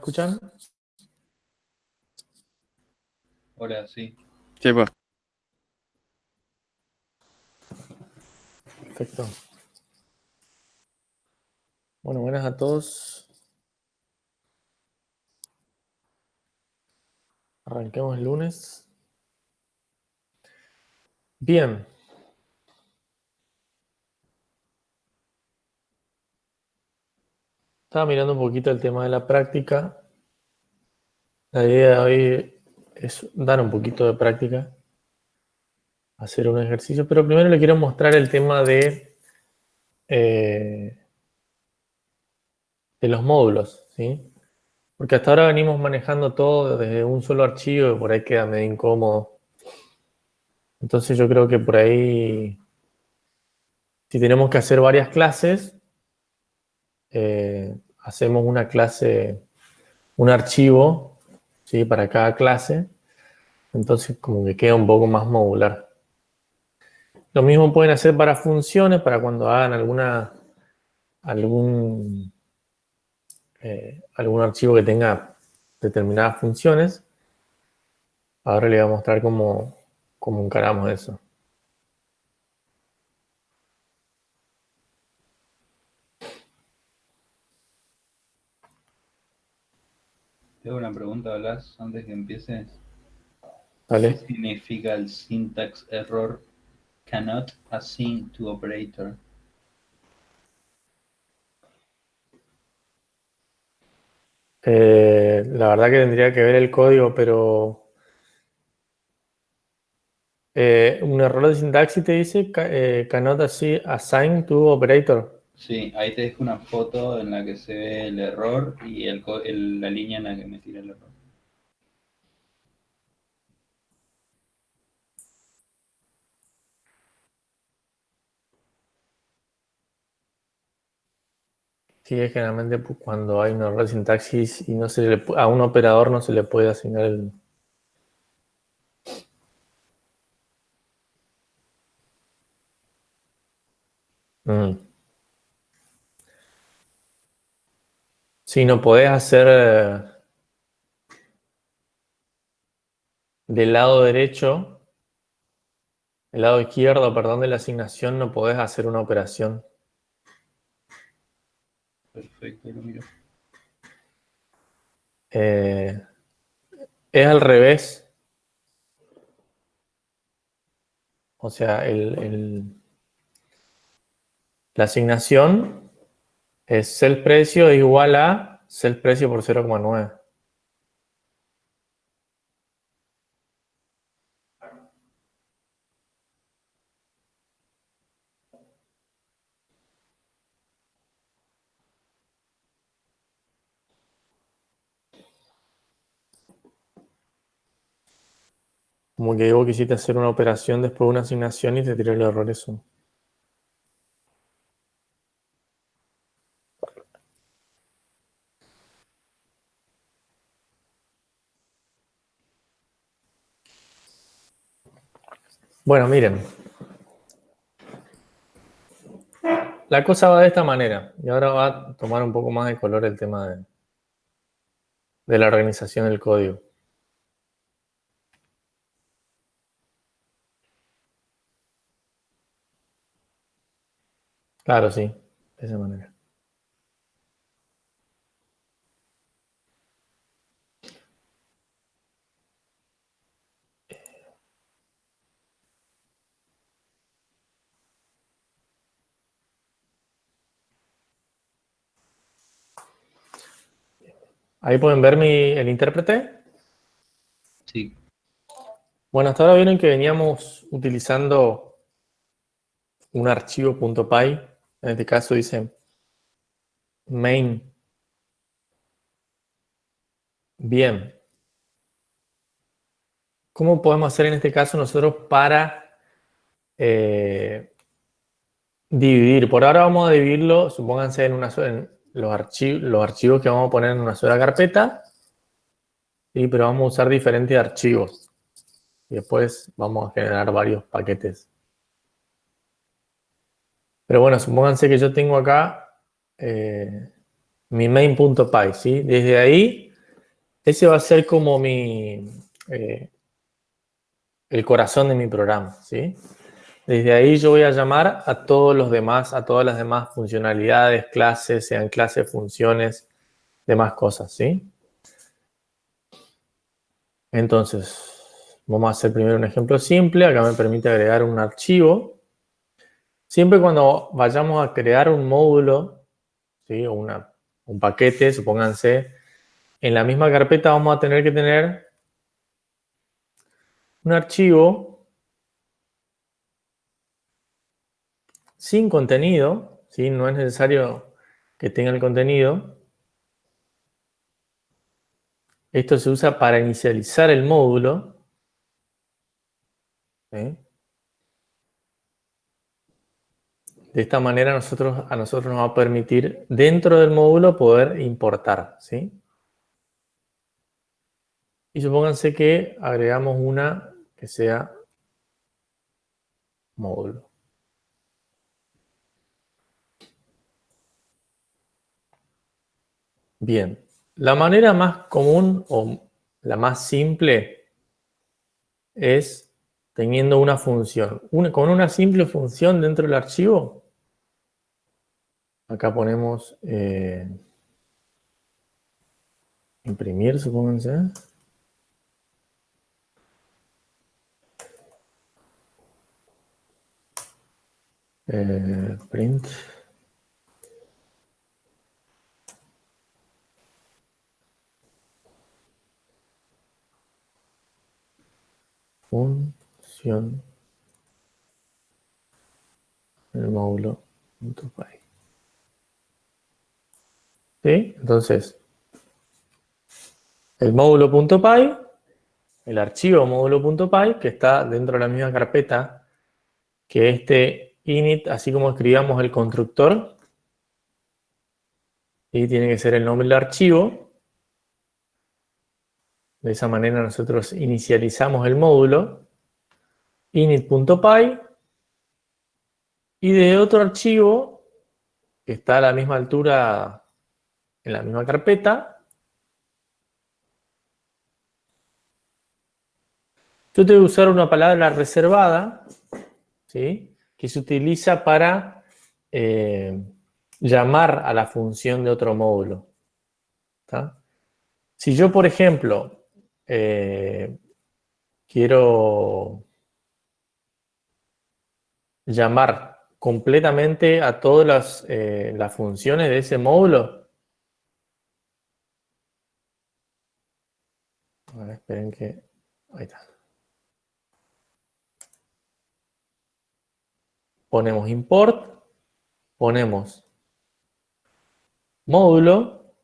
escuchan? Hola, sí. Sí, pues. Perfecto. Bueno, buenas a todos. Arranquemos el lunes. Bien. Estaba mirando un poquito el tema de la práctica. La idea de hoy es dar un poquito de práctica, hacer un ejercicio, pero primero le quiero mostrar el tema de los módulos, ¿sí? Porque hasta ahora venimos manejando todo desde un solo archivo y por ahí queda medio incómodo. Entonces yo creo que por ahí, si tenemos que hacer varias clases, hacemos una clase, un archivo, ¿sí? Para cada clase. Entonces como que queda un poco más modular. Lo mismo pueden hacer para funciones, para cuando hagan algún archivo que tenga determinadas funciones. Ahora les voy a mostrar cómo encaramos eso. Tengo una pregunta, Blas, antes que empieces. ¿Vale? ¿Qué significa el syntax error cannot assign to operator? La verdad que tendría que ver el código, pero un error de sintaxis te dice cannot assign to operator. Sí, ahí te dejo una foto en la que se ve el error y la línea en la que me tira el error. Sí, es generalmente cuando hay un error de sintaxis y a un operador no se le puede asignar el... Mm. Sí, no podés hacer del lado derecho, el lado izquierdo, perdón, de la asignación, no podés hacer una operación. Perfecto, lo miro. Es al revés. O sea, la asignación es el precio igual a el precio por 0,9. Como que vos quisiste hacer una operación después de una asignación y te tiró el error eso. Bueno, miren. La cosa va de esta manera. Y ahora va a tomar un poco más de color el tema de la organización del código. Claro, sí. De esa manera. Ahí pueden ver el intérprete. Sí, Bueno, hasta ahora vieron que veníamos utilizando un archivo .py. En este caso dice main. Bien. ¿Cómo podemos hacer en este caso nosotros para dividir? Por ahora vamos a dividirlo, supónganse, en los archivos que vamos a poner en una sola carpeta. Sí, pero vamos a usar diferentes archivos. Y después vamos a generar varios paquetes. Pero bueno, supónganse que yo tengo acá mi main.py, ¿sí? Desde ahí Ese va a ser como el corazón de mi programa, ¿sí? Desde ahí yo voy a llamar a todos los demás, a todas las demás funcionalidades, clases, sean clases, funciones, demás cosas, ¿sí? Entonces, vamos a hacer primero un ejemplo simple. Acá me permite agregar un archivo. Siempre cuando vayamos a crear un módulo, ¿sí? O un paquete, supónganse, en la misma carpeta vamos a tener que tener un archivo sin contenido, ¿sí? No es necesario que tenga el contenido. Esto se usa para inicializar el módulo, ¿sí? De esta manera a nosotros nos va a permitir dentro del módulo poder importar, ¿sí? Y supónganse que agregamos una que sea módulo. Bien, la manera más común o la más simple es teniendo una función. Con una simple función dentro del archivo, acá ponemos imprimir, supónganse. Print. Función el módulo.py. ¿Sí? Entonces, el módulo.py, el archivo módulo.py, que está dentro de la misma carpeta que este init, así como escribamos el constructor, y tiene que ser el nombre del archivo. De esa manera nosotros inicializamos el módulo, init.py, y de otro archivo que está a la misma altura en la misma carpeta, yo tengo que usar una palabra reservada, ¿sí? Que se utiliza para llamar a la función de otro módulo. ¿Tá? Si yo, por ejemplo, quiero llamar completamente a todas las funciones de ese módulo, a ver, esperen que... Ahí está. Ponemos import, ponemos módulo,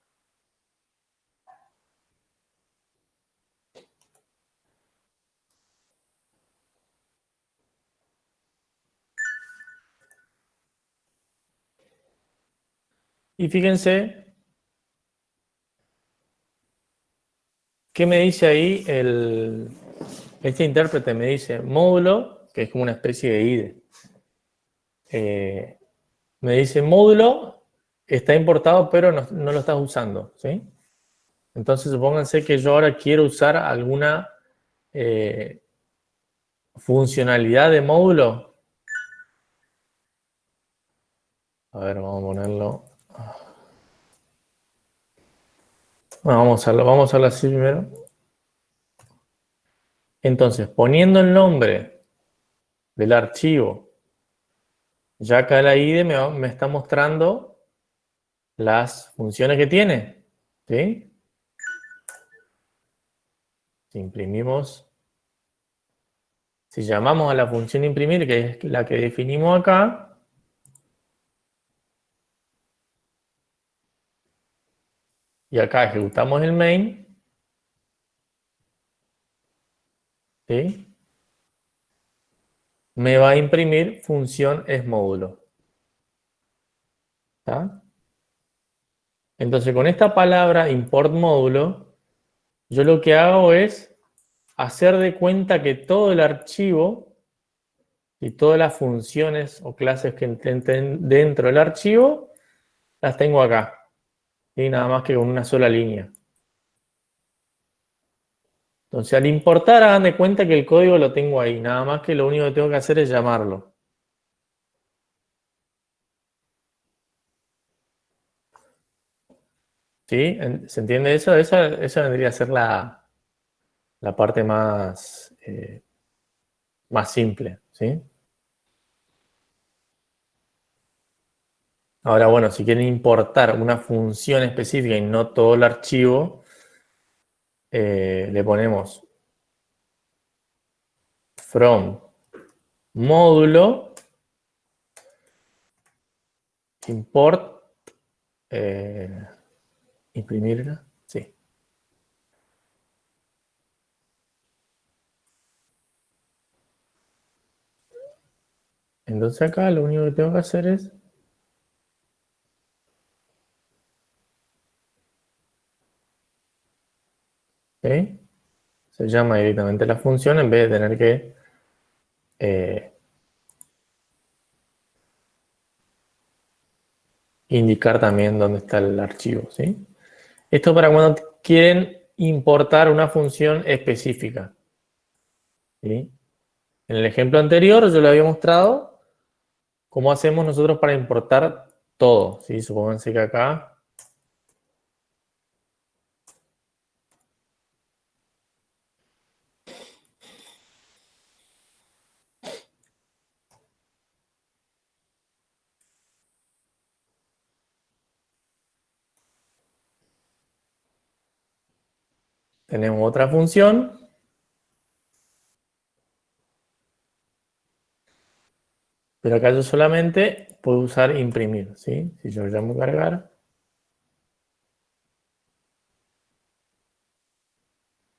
y fíjense qué me dice ahí este intérprete. Me dice módulo, que es como una especie de IDE. Me dice módulo, está importado, pero no lo estás usando, ¿sí? Entonces supónganse que yo ahora quiero usar alguna funcionalidad de módulo. A ver, vamos a ponerlo. Bueno, vamos a hacerlo así primero. Entonces, poniendo el nombre del archivo, ya acá la IDE me está mostrando las funciones que tiene, ¿sí? Si imprimimos, si llamamos a la función imprimir, que es la que definimos acá, y acá ejecutamos el main, ¿sí? Me va a imprimir función es módulo. ¿Está? Entonces, con esta palabra import módulo, yo lo que hago es hacer de cuenta que todo el archivo y todas las funciones o clases que estén dentro del archivo las tengo acá. Y nada más que con una sola línea. Entonces, al importar, hagan de cuenta que el código lo tengo ahí. Nada más que lo único que tengo que hacer es llamarlo. ¿Sí? ¿Se entiende eso? Esa vendría a ser la parte más simple. ¿Sí? Ahora, bueno, si quieren importar una función específica y no todo el archivo, le ponemos from módulo import imprimirla. Sí. Entonces acá lo único que tengo que hacer es ¿ok? Se llama directamente la función en vez de tener que eh, indicar también dónde está el archivo, ¿sí? Esto para cuando quieren importar una función específica, ¿sí? En el ejemplo anterior yo le había mostrado cómo hacemos nosotros para importar todo, ¿sí? Supónganse que acá tenemos otra función, pero acá yo solamente puedo usar imprimir, ¿sí? Si yo llamo cargar,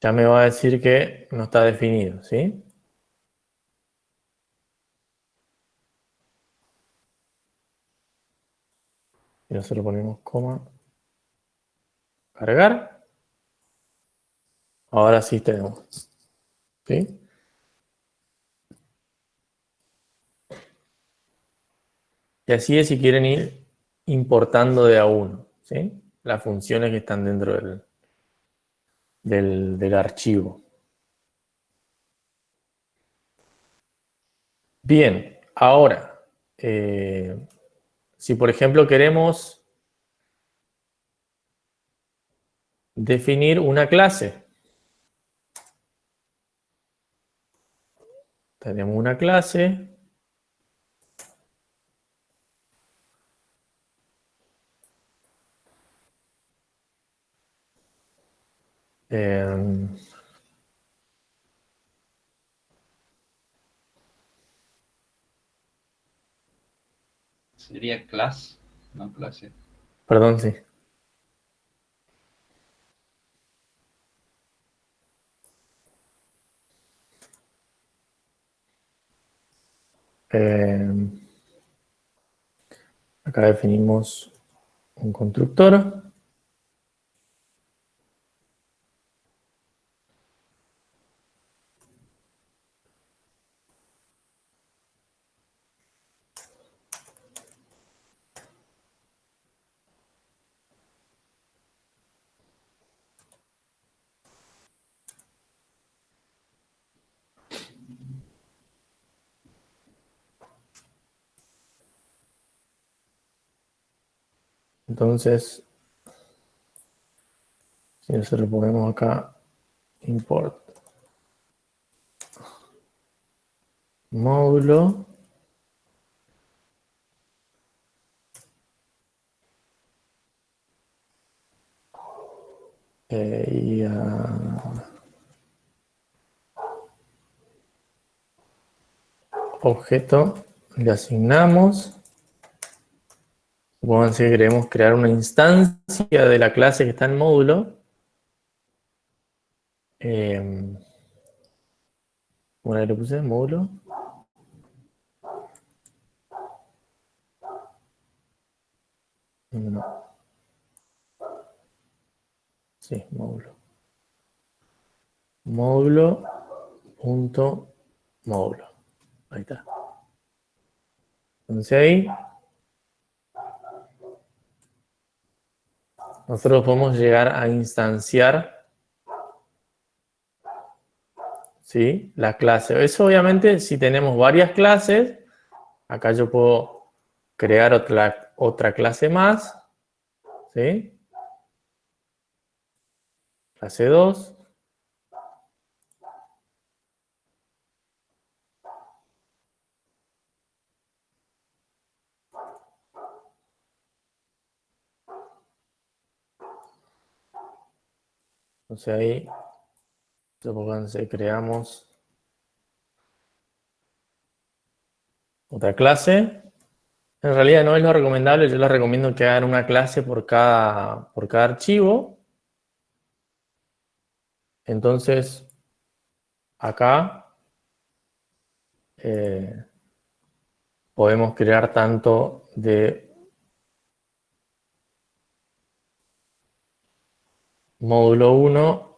ya me va a decir que no está definido, ¿sí? Y nosotros ponemos coma cargar, ahora sí tenemos, ¿sí? Y así es si quieren ir importando de a uno, ¿sí? Las funciones que están dentro del archivo. Bien, ahora, si por ejemplo queremos definir una clase, tenemos una clase, eh, Sería class, no clase. perdón, sí. Eh, Acá definimos un constructor. Entonces, si nosotros ponemos acá import módulo, y objeto le asignamos. Supónganse que queremos crear una instancia de la clase que está en módulo. Bueno, ahí le puse módulo. No. Sí, módulo. Módulo.módulo. Ahí está. Entonces ahí nosotros podemos llegar a instanciar ¿sí? La clase. Eso obviamente si tenemos varias clases, acá yo puedo crear otra clase más, ¿sí? Clase 2. Entonces ahí, supónganse, creamos otra clase. En realidad no es lo recomendable, yo les recomiendo que hagan una clase por cada archivo. Entonces, acá eh, podemos crear tanto de módulo 1,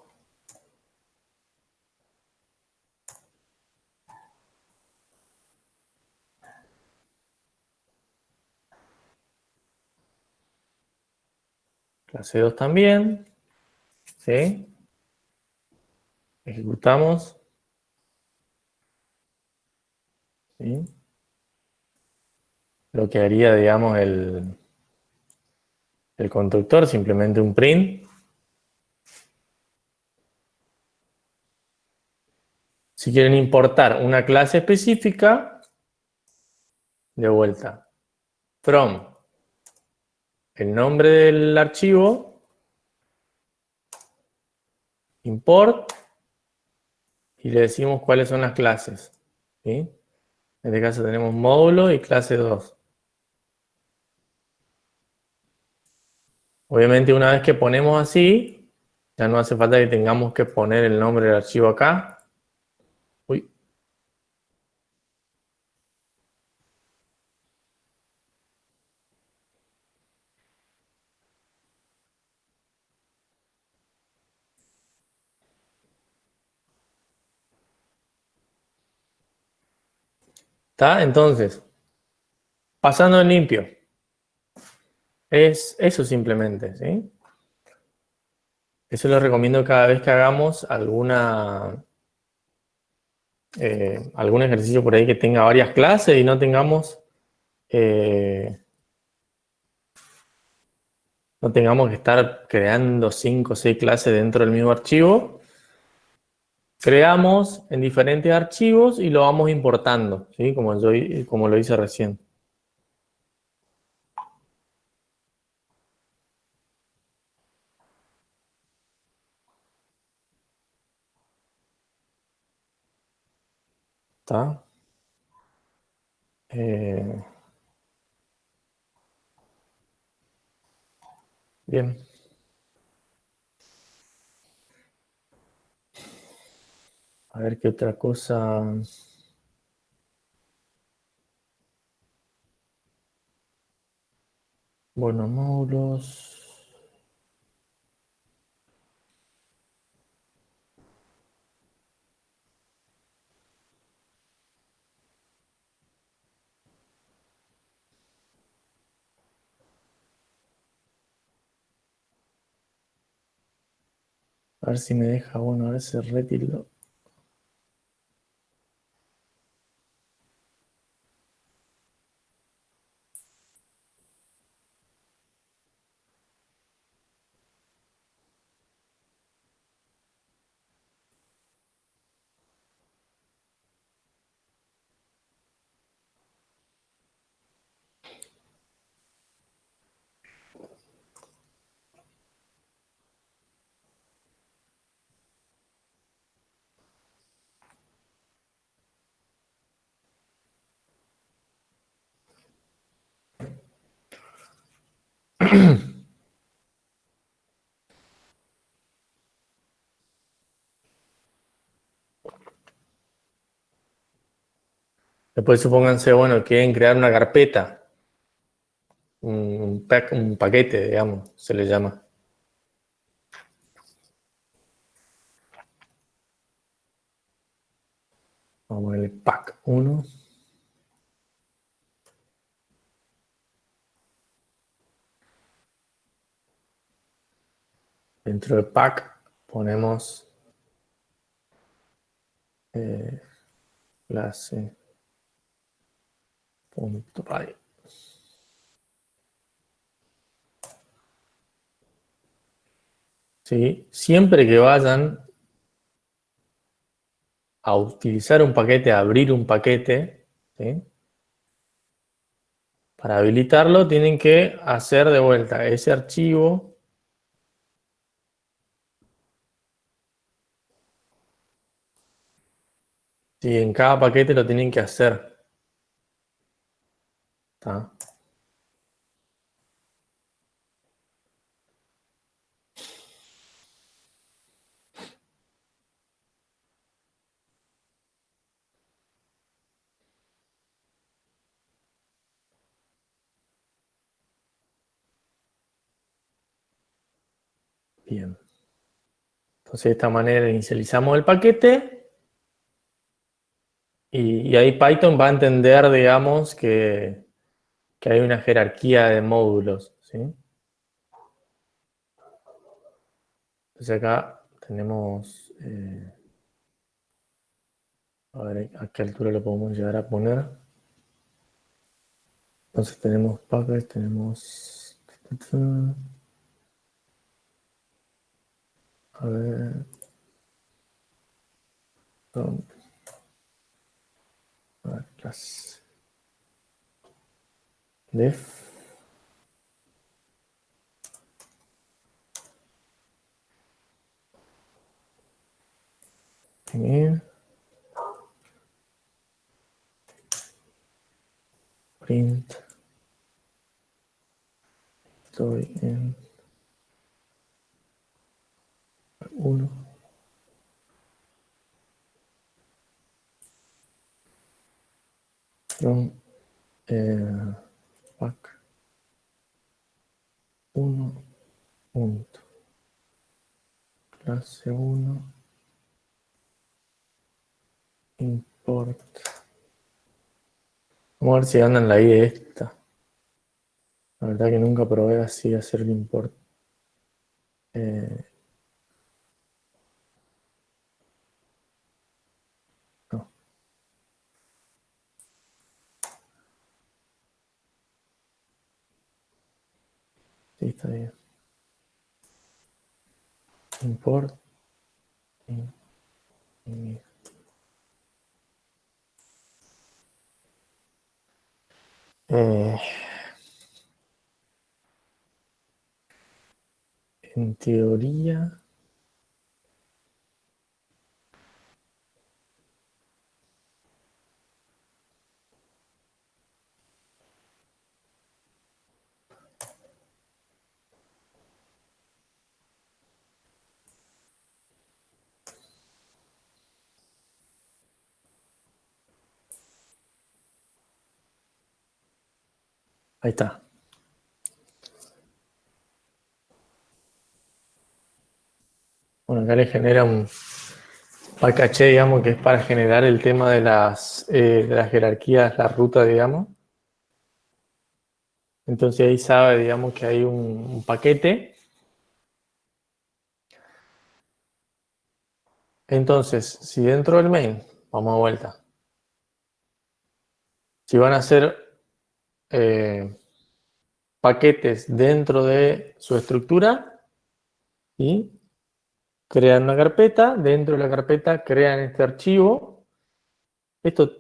clase 2 también, ¿sí? Ejecutamos, ¿sí? Lo que haría, digamos, el constructor, simplemente un print. Si quieren importar una clase específica, de vuelta, from el nombre del archivo, import, y le decimos cuáles son las clases, ¿sí? En este caso tenemos módulo y clase 2. Obviamente una vez que ponemos así, ya no hace falta que tengamos que poner el nombre del archivo acá. Uy, ¿está? Entonces, pasando en limpio. Es eso simplemente, ¿sí? Eso lo recomiendo cada vez que hagamos algún ejercicio por ahí que tenga varias clases y no tengamos, eh, no tengamos que estar creando 5 o 6 clases dentro del mismo archivo. Creamos en diferentes archivos y lo vamos importando, ¿sí? Como lo hice recién. ¿Está? Eh, bien. A ver qué otra cosa. Bueno, módulos. A ver si me deja, bueno, a ver si retiro. Después supónganse, bueno, quieren crear una carpeta, un paquete, digamos, se le llama. Vamos a ponerle pack 1. Dentro de pack ponemos clase.py. ¿Sí? Siempre que vayan a utilizar un paquete, a abrir un paquete, ¿sí? Para habilitarlo tienen que hacer de vuelta ese archivo. Sí, en cada paquete lo tienen que hacer. ¿Está? Bien. Entonces de esta manera inicializamos el paquete y ahí Python va a entender, digamos, que hay una jerarquía de módulos, ¿sí? Entonces acá tenemos, a ver a qué altura lo podemos llegar a poner. Entonces tenemos package, tenemos... A ver... A ver, clase. Def. Definir. Print. Estoy en 1. From pack 1. Punto. Clase 1. Import. Vamos a ver si andan la IDE esta. La verdad que nunca probé así hacer el import. No, sí, está bien. Import. Y- eh, en teoría. Ahí está. Bueno, acá le genera un package, digamos, que es para generar el tema de las jerarquías, la ruta, digamos. Entonces ahí sabe, digamos, que hay un paquete. Entonces, si dentro del main, vamos a vuelta, si van a hacer paquetes dentro de su estructura, ¿sí? Crean una carpeta, dentro de la carpeta crean este archivo. Esto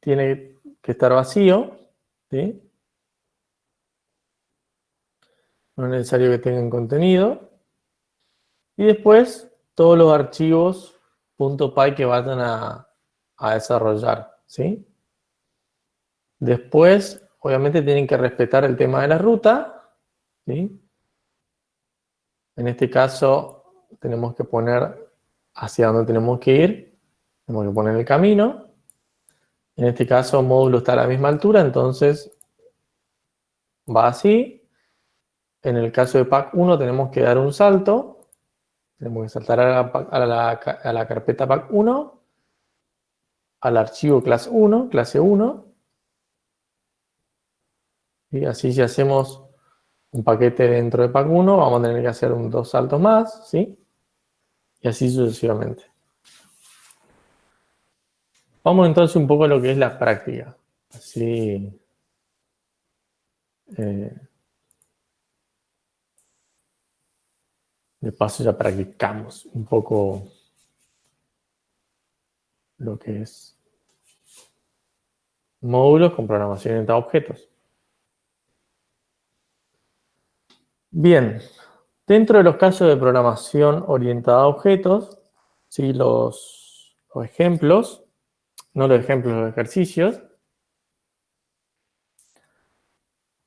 tiene que estar vacío, ¿sí? No es necesario que tengan contenido. Y después todos los archivos .py que vayan a desarrollar, ¿sí? Después, obviamente, tienen que respetar el tema de la ruta, ¿sí? En este caso, tenemos que poner hacia dónde tenemos que ir. Tenemos que poner el camino. En este caso, el módulo está a la misma altura, entonces va así. En el caso de pack 1 tenemos que dar un salto. Tenemos que saltar a la carpeta pack 1, al archivo clase 1. Y así si hacemos un paquete dentro de pack 1, vamos a tener que hacer dos saltos más, ¿sí? Y así sucesivamente. Vamos entonces un poco a lo que es la práctica. Así, de paso ya practicamos un poco lo que es módulos con programación orientada a objetos. Bien, dentro de los casos de programación orientada a objetos, sí, los ejemplos, no los ejemplos, los ejercicios,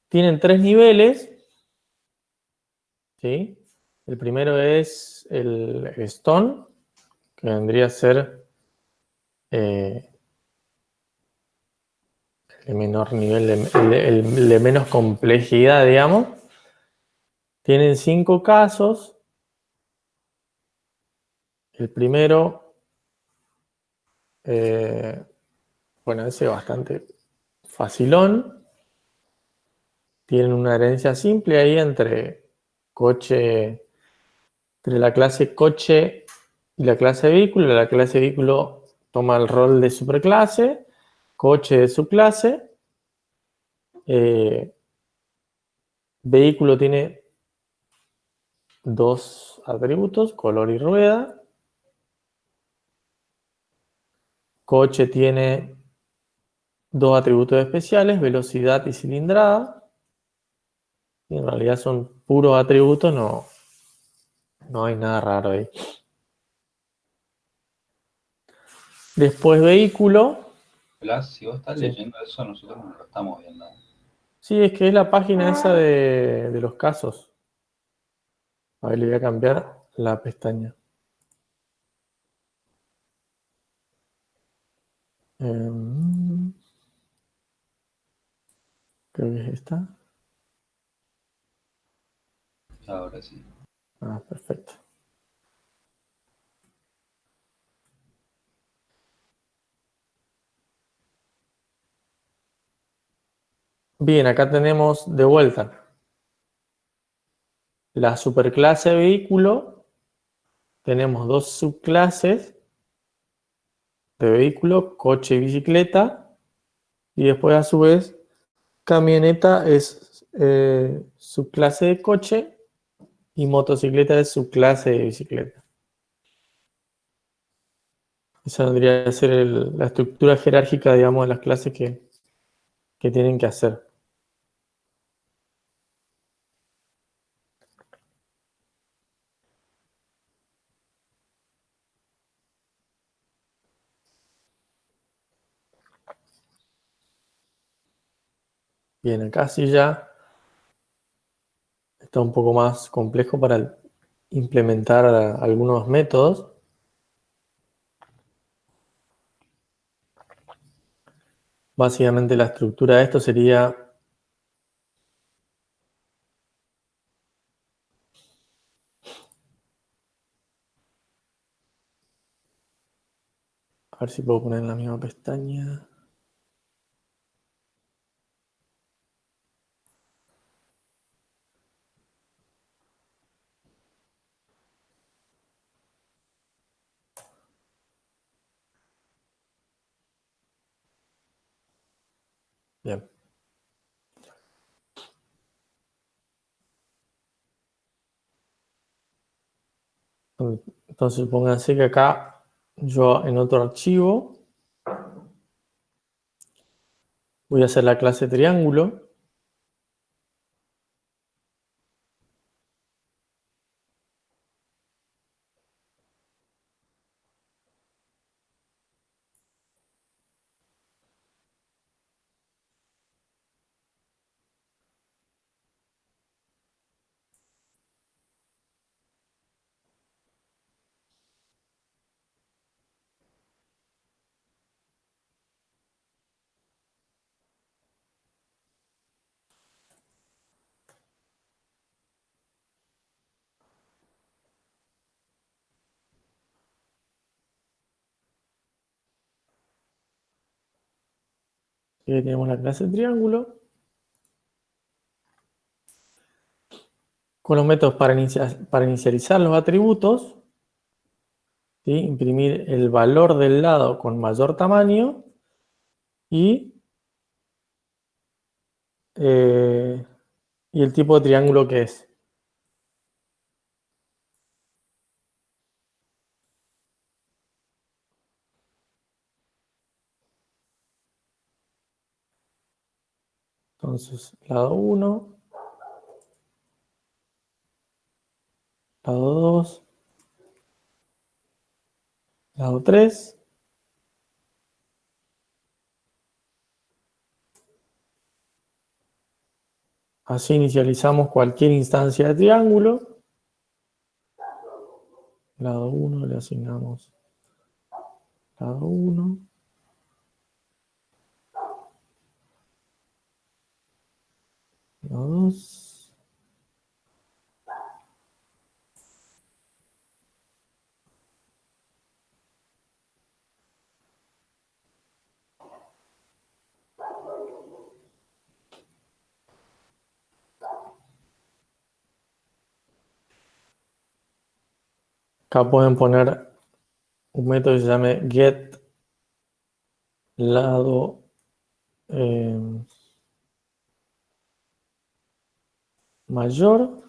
tienen 3 niveles, ¿sí? El primero es el Stone, que vendría a ser el menor nivel, el de menos complejidad, digamos. Tienen 5 casos. El primero, bueno, ese es bastante facilón. Tienen una herencia simple ahí entre coche, entre la clase coche y la clase vehículo. La clase vehículo toma el rol de superclase, coche de subclase. Vehículo tiene 2 atributos, color y rueda. Coche tiene 2 atributos especiales, velocidad y cilindrada. Y en realidad son puros atributos, no hay nada raro ahí. Después vehículo. Blas, si vos estás Sí. leyendo eso, nosotros no lo estamos viendo. Sí, es que es la página esa de los casos. A ver, le voy a cambiar la pestaña. Creo que es esta. Ahora sí. Ah, perfecto. Bien, acá tenemos de vuelta la superclase vehículo. Tenemos 2 subclases de vehículo, coche y bicicleta. Y después, a su vez, camioneta es subclase de coche y motocicleta es subclase de bicicleta. Esa vendría a ser la estructura jerárquica, digamos, de las clases que tienen que hacer. Bien, acá sí ya está un poco más complejo para implementar algunos métodos. Básicamente la estructura de esto sería, a ver si puedo poner en la misma pestaña. Bien. Entonces pónganse que acá yo en otro archivo voy a hacer la clase triángulo. Aquí tenemos la clase triángulo. Con los métodos para inicializar los atributos. ¿sí? Imprimir el valor del lado con mayor tamaño y, eh, y el tipo de triángulo que es. Entonces, lado 1, lado 2, lado 3. Así inicializamos cualquier instancia de triángulo. Lado 1 le asignamos lado 1, lado 2. Acá pueden poner un método que se llame get lado eh, mayor.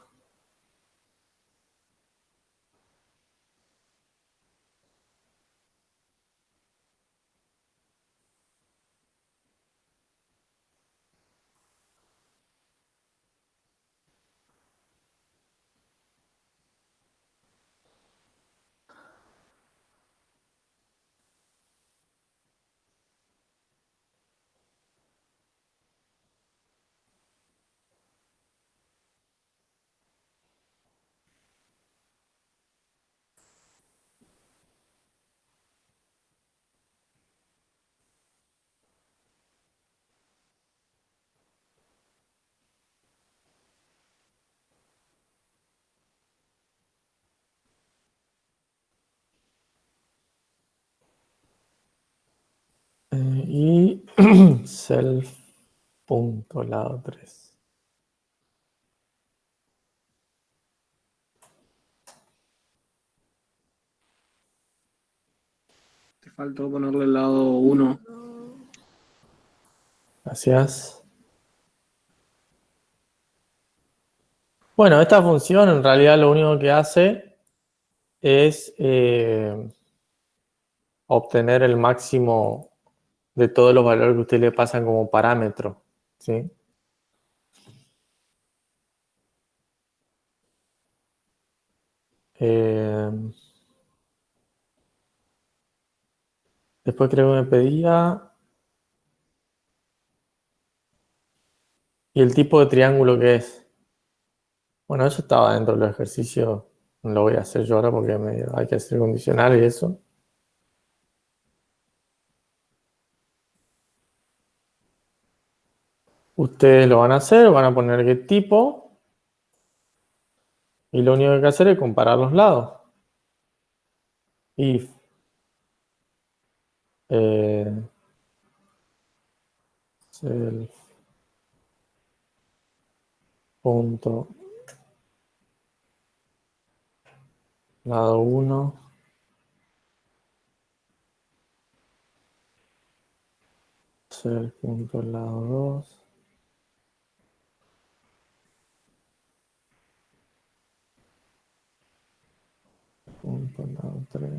Y self punto lado 3. Te faltó ponerle el lado 1. Gracias. Bueno, esta función en realidad lo único que hace es obtener el máximo de todos los valores que usted le pasan como parámetro, ¿sí? Eh, Después creo que me pedía. ¿Y el tipo de triángulo que es? Bueno, eso estaba dentro de los ejercicios. No lo voy a hacer yo ahora porque hay que hacer condicional y eso. Ustedes lo van a hacer, van a poner qué tipo. Y lo único que hay que hacer es comparar los lados. If self punto lado 1 self punto lado 2 punto lado 3.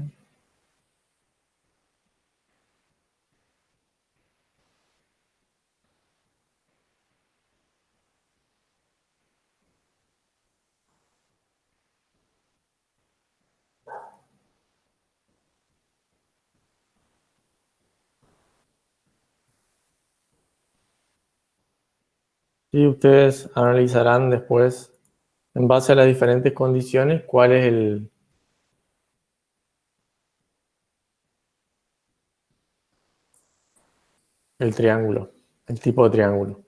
Y ustedes analizarán después, en base a las diferentes condiciones, cuál es el triángulo, el tipo de triángulo.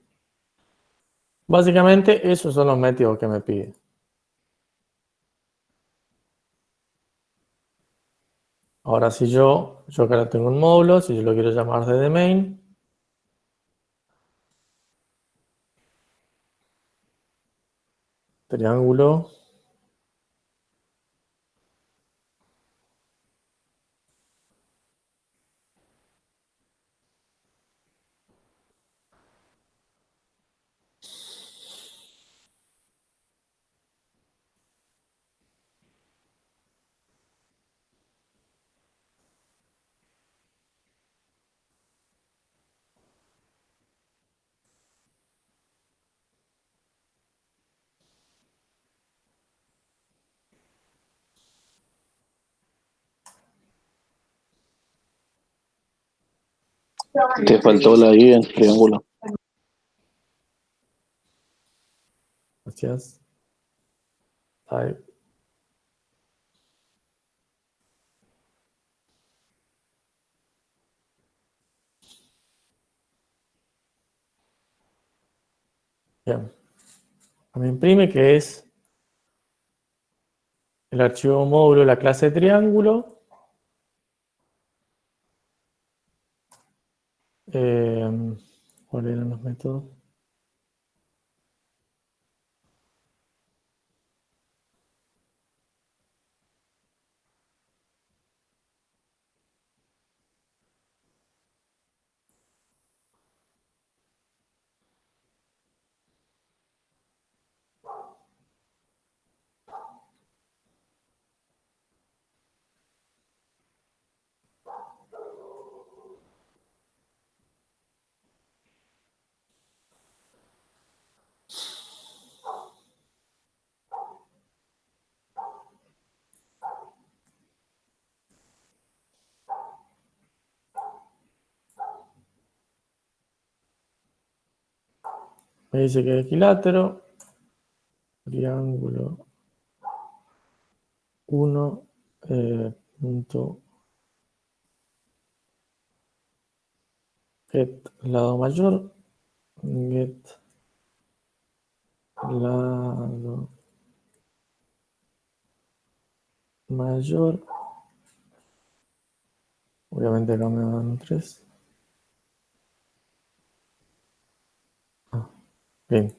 Básicamente, esos son los métodos que me pide. Ahora, si yo acá tengo un módulo, si yo lo quiero llamar desde main, triángulo Te faltó la I en triángulo. Gracias. Type. Bien. Me imprime que es el archivo módulo, la clase triángulo. ¿Cuáles eran los métodos? Me dice que es equilátero, triángulo 1, punto get lado mayor, get lado mayor, obviamente acá me dan 3. Bien.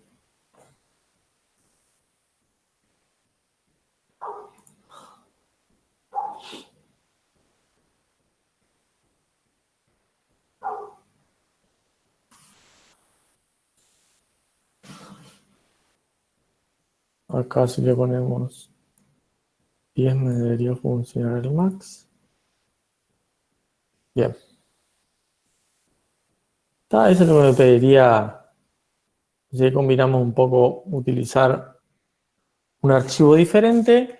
Acá si le ponemos 10 me debería funcionar el max. Bien. Eso es lo que me pediría, si combinamos un poco, utilizar un archivo diferente.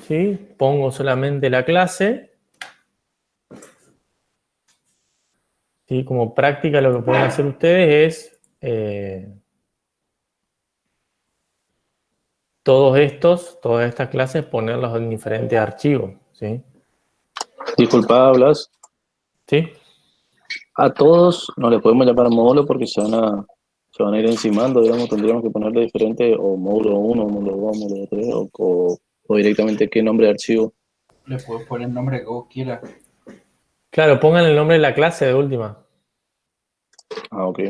¿Sí? Pongo solamente la clase. ¿Sí? Como práctica lo que pueden hacer ustedes es todas estas clases, ponerlos en diferentes archivos. ¿Sí? Disculpa, Blas. ¿Sí? A todos no le podemos llamar módulo porque se van a ir encimando, digamos, tendríamos que ponerle diferente o módulo 1, módulo 2, módulo 3 o directamente qué nombre de archivo. Le puedes poner el nombre que vos quieras. Claro, pongan el nombre de la clase de última. Ah, ok.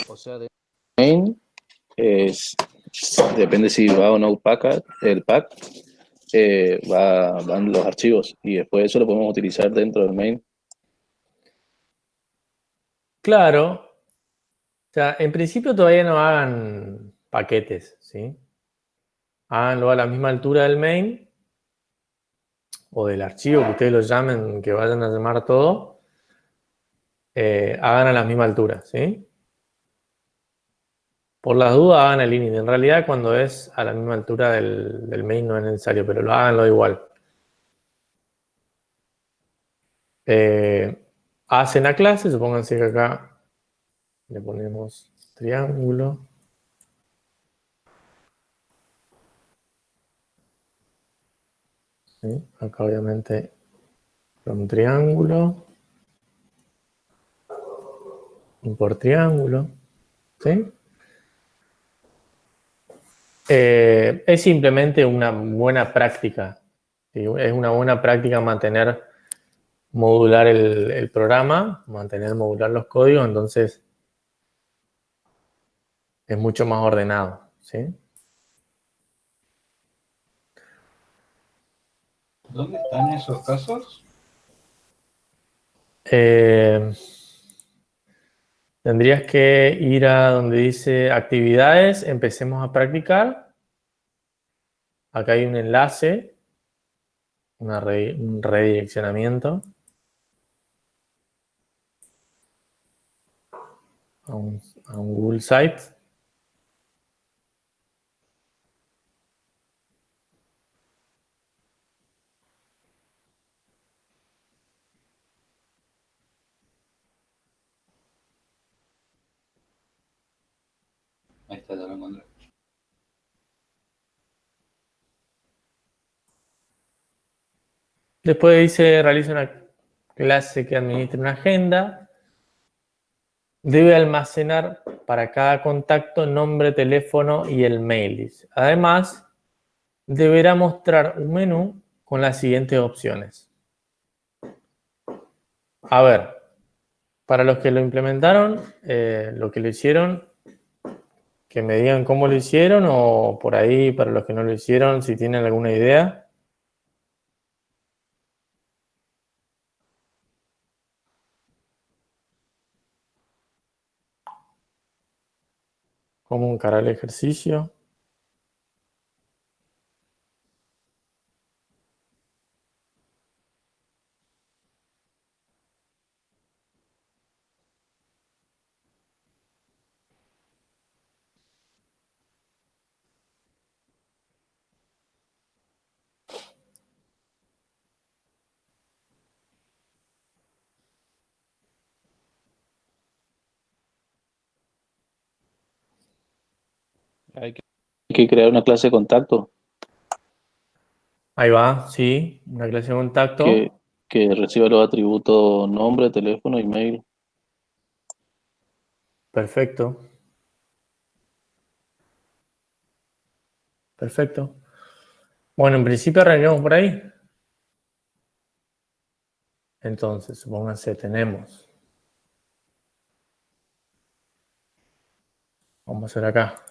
O sea, de main depende si va o no el pack, van los archivos y después eso lo podemos utilizar dentro del main. Claro. O sea, en principio todavía no hagan paquetes, ¿sí? Háganlo a la misma altura del main o del archivo que ustedes lo llamen, que vayan a llamar todo. Hagan a la misma altura, ¿sí? Por las dudas hagan el init. En realidad cuando es a la misma altura del main no es necesario, pero háganlo igual. Hacen la clase, supónganse que acá le ponemos triángulo. ¿Sí? Acá obviamente un triángulo. Import triángulo. ¿Sí? Es simplemente una buena práctica. ¿Sí? Es una buena práctica mantener modular el programa, mantener modular los códigos, entonces es mucho más ordenado. ¿Sí? ¿Dónde están esos casos? Tendrías que ir a donde dice actividades, empecemos a practicar. Acá hay un enlace, un redireccionamiento a un Google Site. encontré. Después dice, realiza una clase que administre una agenda. Debe almacenar para cada contacto nombre, teléfono y el mail. Además, deberá mostrar un menú con las siguientes opciones. A ver, para los que lo implementaron, lo que lo hicieron, que me digan cómo lo hicieron o por ahí para los que no lo hicieron, si tienen alguna idea. ¿Cómo encarar el ejercicio? Hay que crear una clase de contacto Ahí va, sí, una clase de contacto. que reciba los atributos nombre, teléfono, email. Perfecto. Perfecto. Bueno, en principio arrancamos por ahí. Entonces, supónganse, tenemos. Vamos a hacer acá.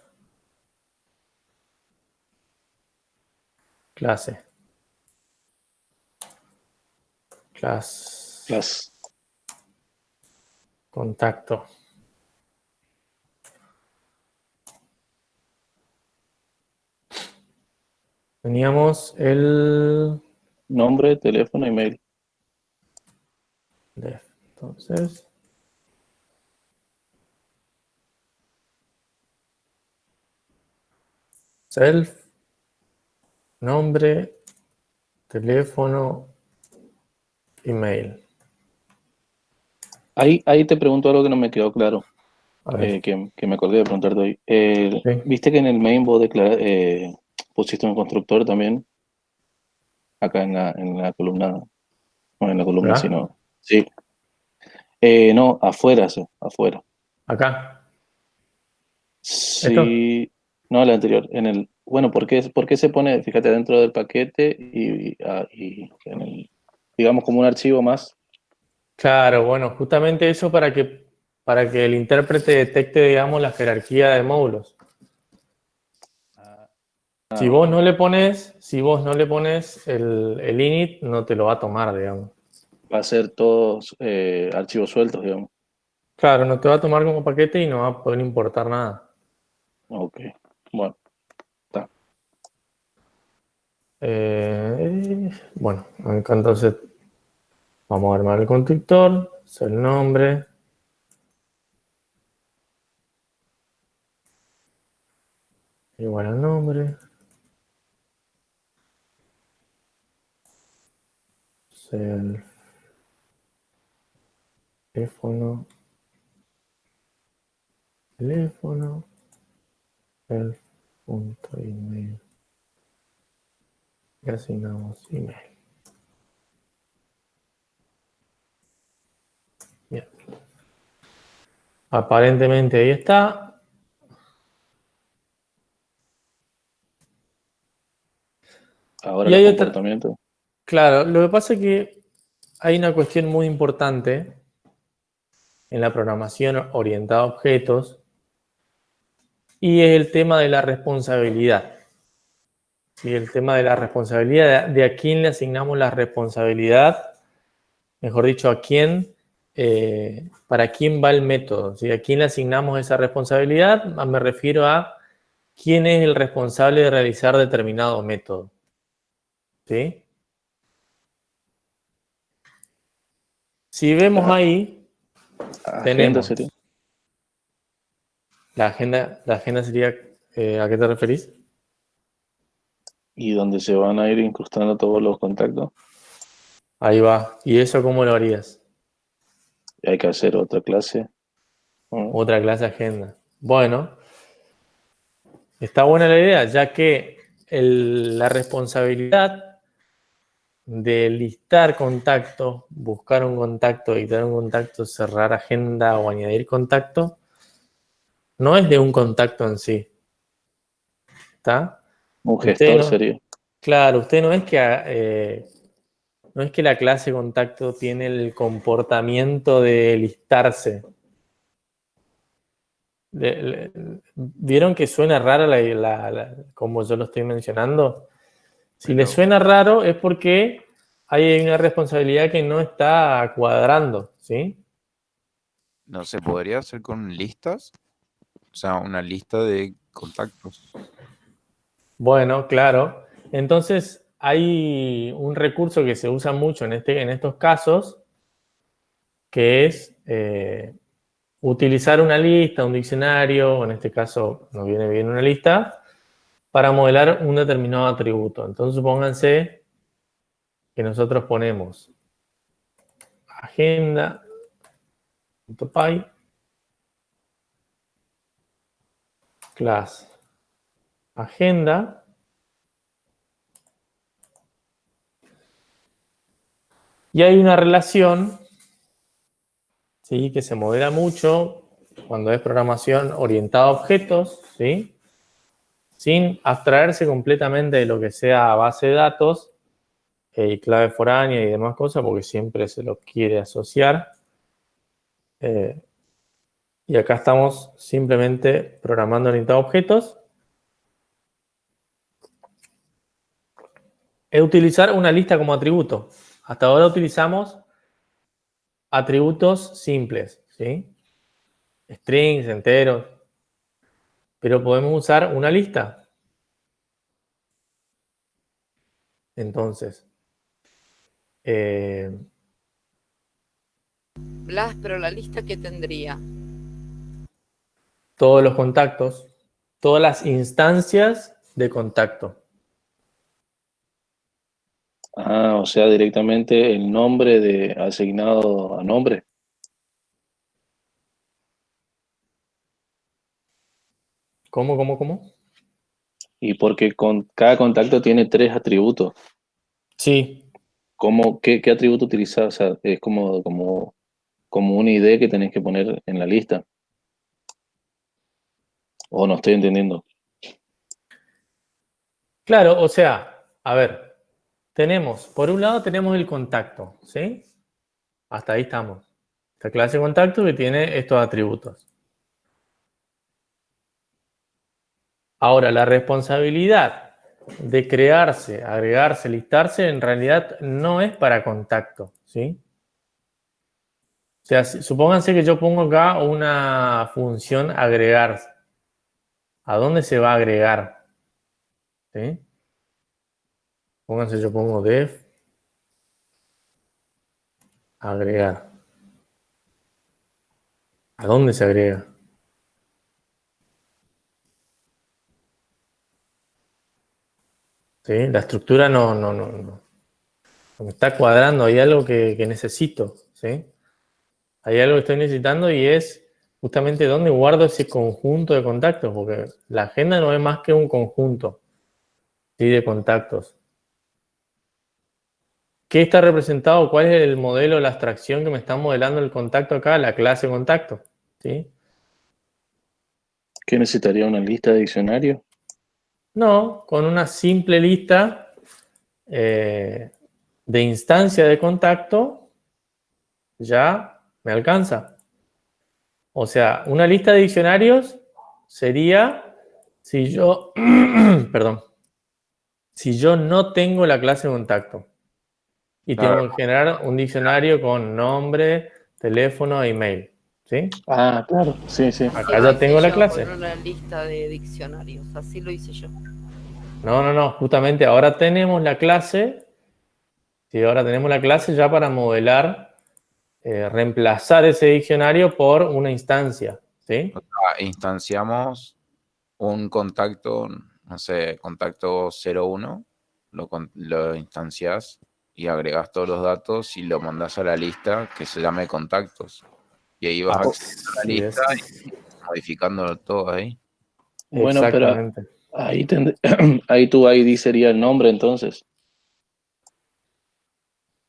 Clase. Clase. Contacto. Teníamos el Nombre, teléfono, email. def. Entonces, self, nombre, teléfono, email. Ahí te pregunto algo que no me quedó claro, A ver, que me acordé de preguntarte hoy. sí. ¿Viste que en el main vos pusiste un constructor también? Acá en la columna, no en la columna, ¿Verdad? sino... Sí. No, afuera, sí, afuera. Acá. ¿Esto? Sí, no, la anterior. Bueno, por qué se pone, fíjate, dentro del paquete y en digamos como un archivo más? Claro, bueno, justamente eso para que el intérprete detecte, digamos, la jerarquía de módulos. Si vos no le pones el init, no te lo va a tomar, digamos. Va a ser todos archivos sueltos, digamos. Claro, no te va a tomar como paquete y no va a poder importar nada. Ok, bueno, está. Bueno, acá entonces vamos a armar el constructor, es el nombre. Igual al nombre. Self, teléfono, self.email. Y asignamos email. Bien. Aparentemente ahí está. Ahora Y los hay otra. comportamientos. Claro, lo que pasa es que hay una cuestión muy importante en la programación orientada a objetos y es el tema de la responsabilidad. ¿Sí? El tema de la responsabilidad, de a quién le asignamos la responsabilidad, mejor dicho, a quién, para quién va el método. ¿Sí? ¿A quién le asignamos esa responsabilidad? Me refiero a quién es el responsable de realizar determinado método. ¿Sí? Si vemos ahí, Agenda tenemos sería. la agenda sería, ¿a qué te referís? Y donde se van a ir incrustando todos los contactos. Ahí va. ¿Y eso cómo lo harías? Y hay que hacer otra clase. Otra clase agenda. Bueno, Está buena la idea, ya que la responsabilidad de listar contactos, buscar un contacto, editar un contacto, cerrar agenda o añadir contacto, no es de un contacto en sí. ¿Está? Un Usted gestor no, sería. claro, usted no es que la clase contacto tiene el comportamiento de listarse. ¿Vieron que suena rara como yo lo estoy mencionando? Si le suena raro es porque hay una responsabilidad que no está cuadrando, ¿sí? ¿No se podría hacer con listas? O sea, una lista de contactos. Bueno, claro. Entonces hay un recurso que se usa mucho en estos casos, que es utilizar una lista, un diccionario, o en este caso nos viene bien una lista, para modelar un determinado atributo. Entonces supónganse que nosotros ponemos agenda.py class agenda y hay una relación, ¿sí?, que se modela mucho cuando es programación orientada a objetos, ¿sí?, sin abstraerse completamente de lo que sea base de datos y clave foránea y demás cosas, porque siempre se lo quiere asociar. Y acá estamos simplemente programando orientado a objetos. Es utilizar una lista como atributo. Hasta ahora utilizamos atributos simples, ¿sí? Strings, enteros. Pero podemos usar una lista. Entonces, Blas, pero la lista que tendría. todos los contactos, todas las instancias de contacto. Ah, o sea, directamente el nombre asignado a nombre. ¿Cómo? Y porque cada contacto tiene 3 atributos. Sí, ¿Qué atributo utilizar? O sea, es como una ID que tenés que poner en la lista. O no estoy entendiendo. claro, o sea, a ver, por un lado tenemos el contacto, ¿sí? Hasta ahí estamos. Esta clase de contacto que tiene estos atributos. Ahora, la responsabilidad de crearse, agregarse, listarse, en realidad no es para contacto, ¿sí? O sea, supónganse que yo pongo acá una función agregar. ¿A dónde se va a agregar? ¿Sí? Pónganse, yo pongo def agregar. ¿A dónde se agrega? ¿Sí? La estructura no me está cuadrando. Hay algo que necesito, ¿sí? Hay algo que estoy necesitando y es justamente dónde guardo ese conjunto de contactos, porque la agenda no es más que un conjunto, ¿sí?, de contactos. ¿Qué está representado? ¿Cuál es el modelo, la abstracción que me está modelando el contacto acá? La clase contacto, ¿sí? ¿Qué necesitaría una lista de diccionario? No, con una simple lista de instancia de contacto ya me alcanza. O sea, una lista de diccionarios sería si yo, perdón, si yo no tengo la clase de contacto y Claro. tengo que generar un diccionario con nombre, teléfono e email, ¿sí? Ah, claro, sí. Acá ya tengo la clase. Con una lista de diccionarios, así lo hice yo. No, justamente ahora tenemos la clase, ¿sí? Ahora tenemos la clase ya para modelar, reemplazar ese diccionario por una instancia, ¿sí? O sea, instanciamos un contacto, no sé, contacto 01, lo instancias y agregas todos los datos y lo mandas a la lista que se llame contactos. Y ahí vas accediendo a la Así lista es. y modificándolo todo ahí. Bueno, pero Exactamente. ahí, ahí tu ID sería el nombre entonces.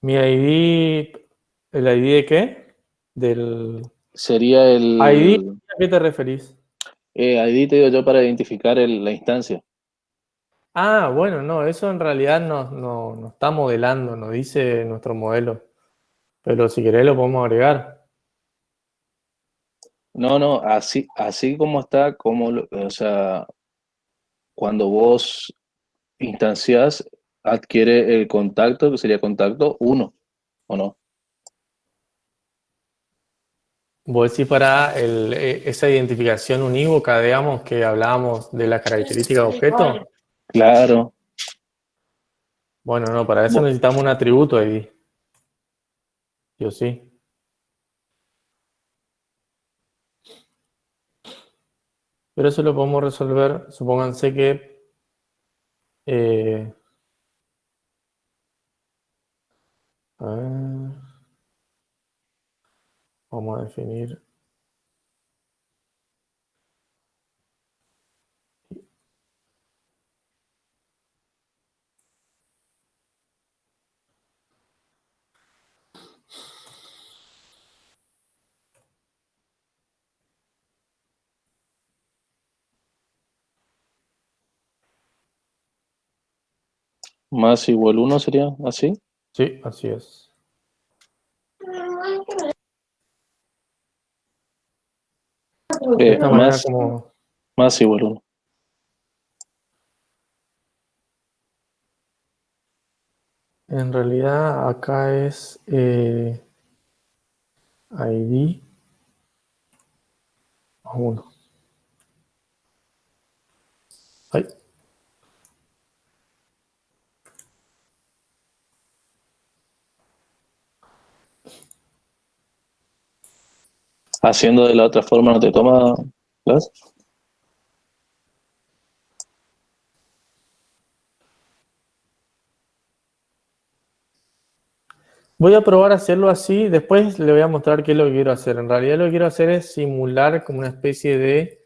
Mi ID, ¿el ID de qué? Del Sería ID, el ¿a qué te referís? ID, te digo yo, para identificar la instancia. Ah, bueno, no, eso en realidad no está modelando, no dice nuestro modelo. Pero si querés lo podemos agregar. No, no, así como está, o sea, cuando vos instancias, adquiere el contacto, que sería contacto uno, ¿o no? Vos decís para esa identificación unívoca, digamos, que hablábamos de las características de objeto. Claro. Bueno, no, para eso Bo- necesitamos un atributo ID. Yo sí. Pero eso lo podemos resolver. Supónganse que eh, a ver, vamos a definir. Más igual uno sería así. Sí, así es. De esta manera Más, como más igual uno. en realidad acá es ID más 1. Ay, Haciendo de la otra forma no te toma, ¿las? voy a probar a hacerlo así, después le voy a mostrar qué es lo que quiero hacer. En realidad lo que quiero hacer es simular como una especie de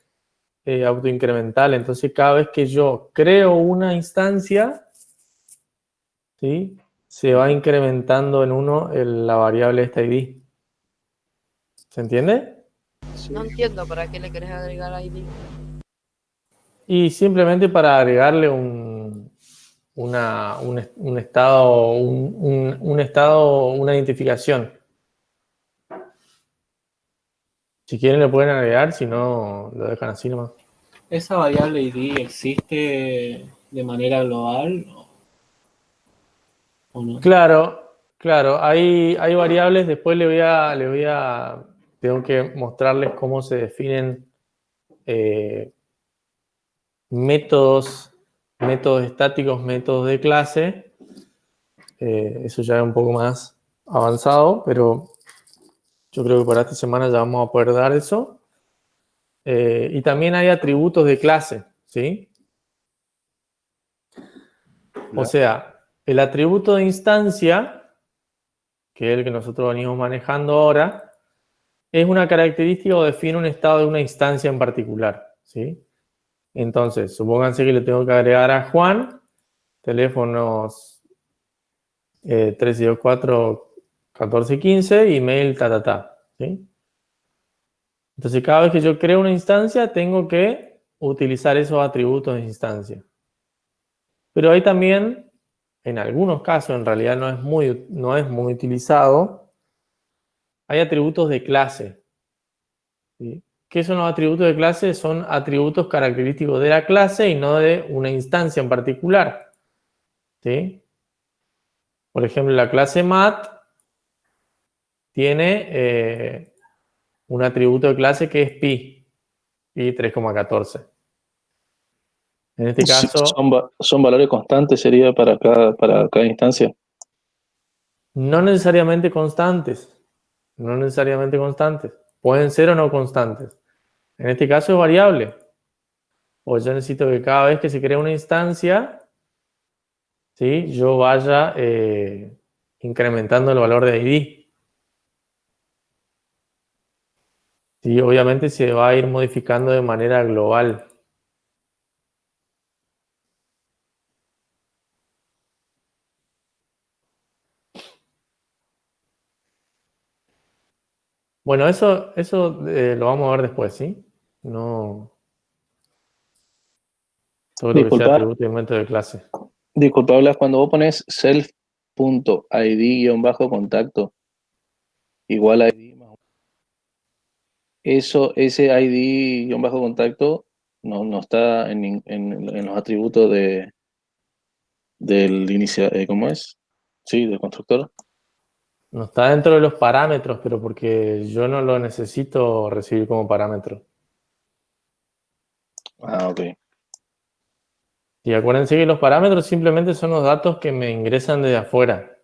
autoincremental. Entonces cada vez que yo creo una instancia, ¿sí? Se va incrementando en 1 la variable esta ID. ¿Se entiende? No entiendo para qué le querés agregar ID. Y simplemente para agregarle un estado, un estado, una identificación. Si quieren le pueden agregar, si no lo dejan así nomás. ¿Esa variable ID existe de manera global o no? Claro, claro, hay variables, después tengo que mostrarles cómo se definen métodos estáticos, métodos de clase. Eso ya es un poco más avanzado, pero yo creo que para esta semana ya vamos a poder dar eso. Y también hay atributos de clase, ¿sí? O sea, el atributo de instancia, que es el que nosotros venimos manejando ahora, es una característica o define un estado de una instancia en particular, ¿sí? Entonces, supónganse que le tengo que agregar a Juan teléfonos 324 14 15, email, ¿sí? Entonces, cada vez que yo creo una instancia, tengo que utilizar esos atributos de instancia. Pero hay también, en algunos casos, en realidad no es muy utilizado, hay atributos de clase, ¿sí? ¿Qué son los atributos de clase? Son atributos característicos de la clase y no de una instancia en particular, ¿sí? Por ejemplo, la clase mat tiene un atributo de clase que es pi 3,14. En este caso, Son valores constantes, sería para cada instancia. no necesariamente constantes, no necesariamente constantes, pueden ser o no constantes. En este caso es variable, o yo necesito que cada vez que se crea una instancia, ¿sí? Yo vaya incrementando el valor de ID. Sí, obviamente se va a ir modificando de manera global. Bueno, eso lo vamos a ver después, ¿sí? No, todo lo que sea Disculpa, atributo y método de clase. disculpa, Blas, cuando vos pones self.id-contacto igual a ID, ese ID-contacto no está en los atributos del ¿cómo es? Sí, del constructor. No está dentro de los parámetros, pero porque yo no lo necesito recibir como parámetro. Ah, ok. Y acuérdense que los parámetros simplemente son los datos que me ingresan desde afuera.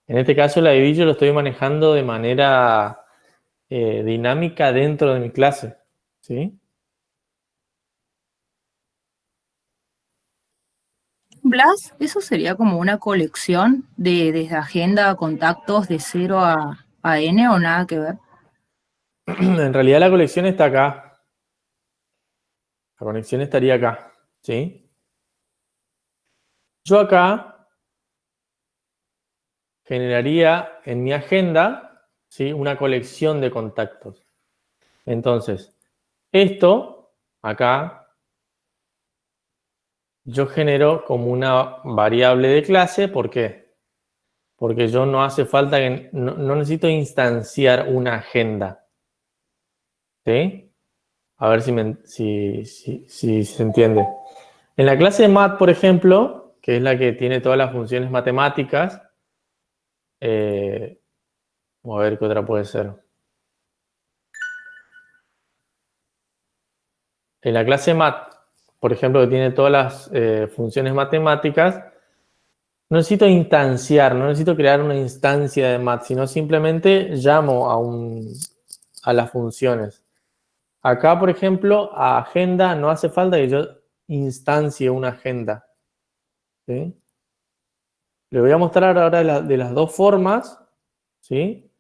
En este caso, el ID yo lo estoy manejando de manera dinámica dentro de mi clase, ¿sí? Blas, eso sería como una colección de desde agenda a contactos de 0 a N o nada que ver. En realidad la colección está acá. La conexión estaría acá, ¿sí? Yo acá generaría en mi agenda, ¿sí? Una colección de contactos. Entonces, esto acá yo genero como una variable de clase. ¿Por qué? Porque yo no hace falta que, no necesito instanciar una agenda, ¿sí? A ver si se entiende. En la clase de Math, por ejemplo, que es la que tiene todas las funciones matemáticas, vamos a ver qué otra puede ser. En la clase Math, por ejemplo, que tiene todas las funciones matemáticas, no necesito instanciar, no necesito crear una instancia de Math, sino simplemente llamo a las funciones. Acá, por ejemplo, a agenda no hace falta que yo instancie una agenda, ¿sí? Le voy a mostrar ahora de las dos formas, ¿sí?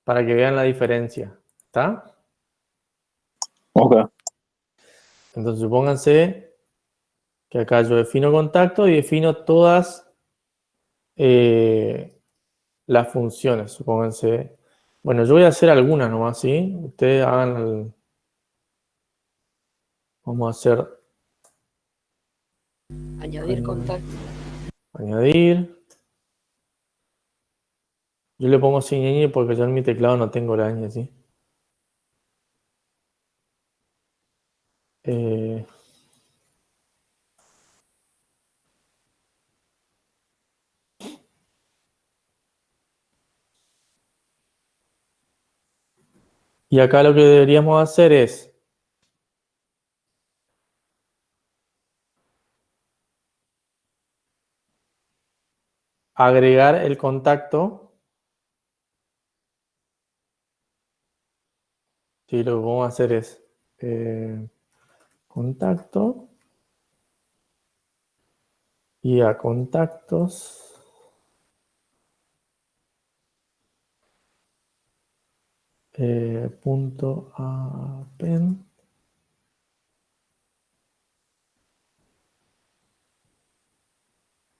Para que vean la diferencia, ¿está? Ok. Entonces, supónganse que acá yo defino contacto y defino todas las funciones, supónganse. Bueno, yo voy a hacer algunas nomás, ¿sí? Ustedes hagan vamos a hacer Añadir contacto. añadir. Yo le pongo sin ñ porque yo en mi teclado no tengo la ñ, ¿sí? Eh, y acá lo que deberíamos hacer es agregar el contacto. Sí, lo que vamos a hacer es contacto y a contactos punto append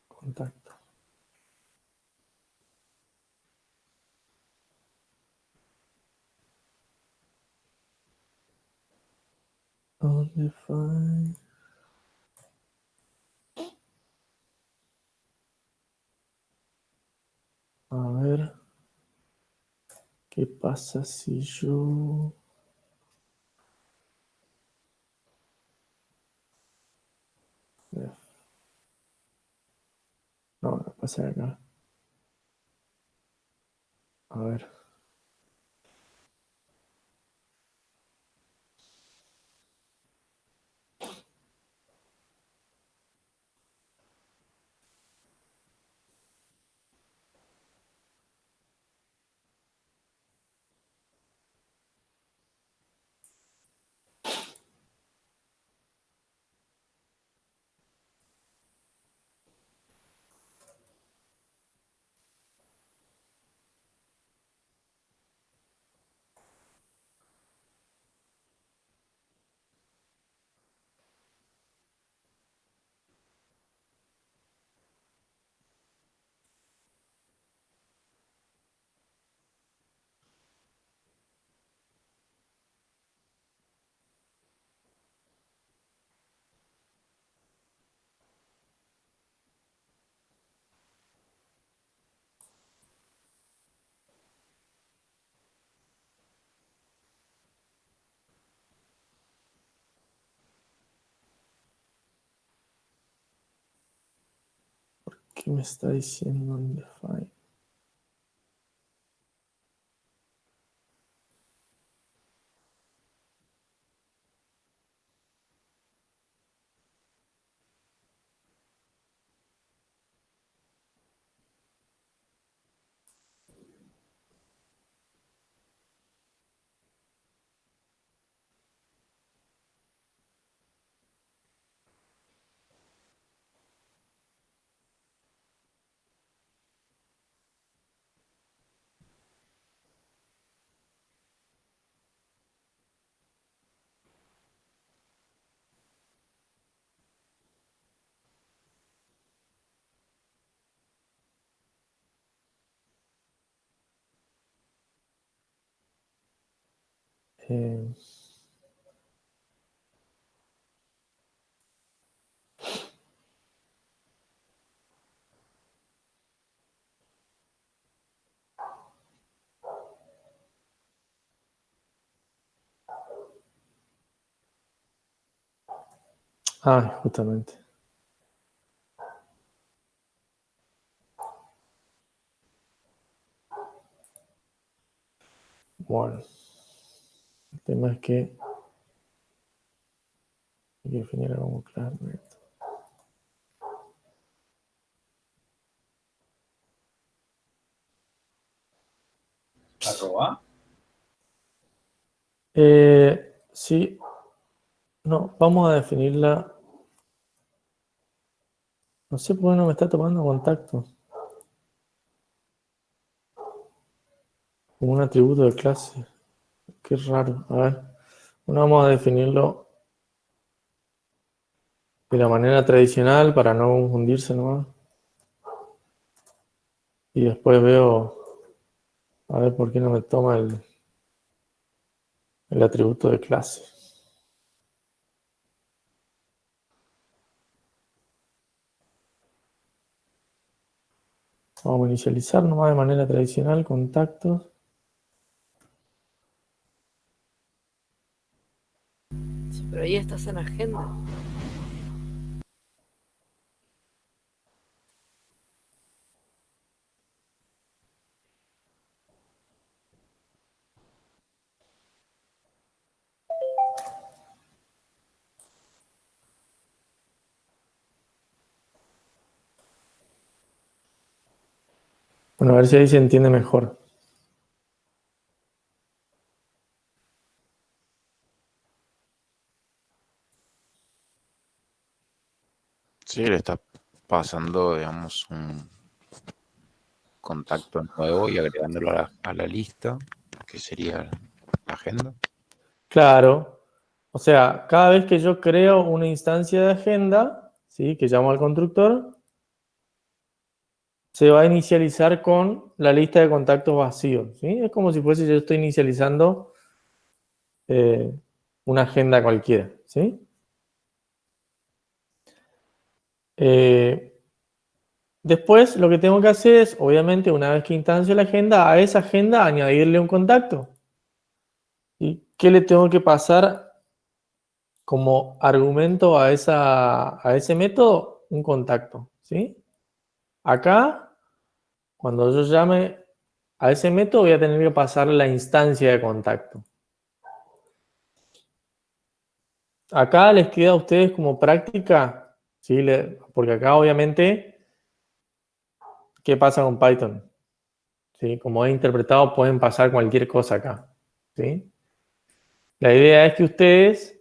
contacto. Define. A ver, ¿qué pasa si yo... No, no pasa acá. A ver. ¿Qué me está diciendo undefined? Eh, justamente. Bueno, el tema es que hay que definir algo claro. ¿Arroba? Sí, no, vamos a definirla. No sé por qué no me está tomando contacto. Como un atributo de clase. Qué raro. A ver, bueno, vamos a definirlo de la manera tradicional para no confundirse nomás. Y después veo, a ver por qué no me toma el atributo de clase. Vamos a inicializar nomás de manera tradicional contactos. Sí, pero ahí estás en agenda. Bueno, a ver si ahí se entiende mejor. Sí, le está pasando, digamos, un contacto nuevo y agregándolo a la lista, que sería la agenda. Claro. O sea, cada vez que yo creo una instancia de agenda, ¿sí? Que llamo al constructor, se va a inicializar con la lista de contactos vacíos, ¿sí? Es como si fuese yo estoy inicializando una agenda cualquiera, ¿sí? Después lo que tengo que hacer es, obviamente, una vez que instancio la agenda, a esa agenda añadirle un contacto. ¿Y qué le tengo que pasar como argumento a ese método? Un contacto, ¿sí? Acá, cuando yo llame a ese método, voy a tener que pasar la instancia de contacto. Acá les queda a ustedes como práctica, ¿sí? Porque acá obviamente, ¿qué pasa con Python? ¿Sí? Como he interpretado, pueden pasar cualquier cosa acá, ¿sí? La idea es que ustedes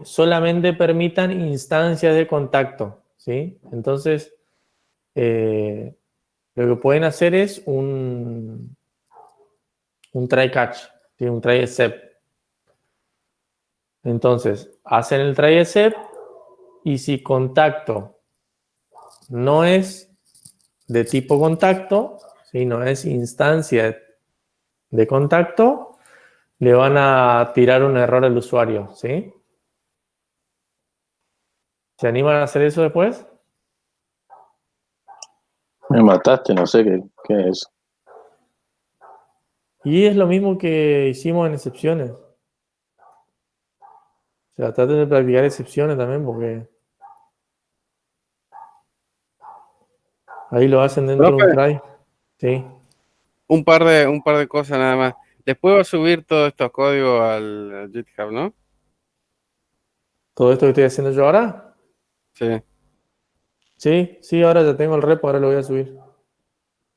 solamente permitan instancias de contacto, ¿sí? Entonces, lo que pueden hacer es un try catch, ¿sí? Un try except. Entonces, hacen el try except y si contacto no es de tipo contacto, ¿sí? No es instancia de contacto, le van a tirar un error al usuario, ¿sí? ¿Se animan a hacer eso después? Me mataste, no sé qué es eso. Y es lo mismo que hicimos en excepciones. O sea, traten de practicar excepciones también porque Ahí lo hacen dentro de un Profe, try. Sí. un par de cosas nada más. Después va a subir todos estos códigos al GitHub, ¿no? Todo esto que estoy haciendo yo ahora. Sí. Sí, sí, ahora ya tengo el repo, ahora lo voy a subir.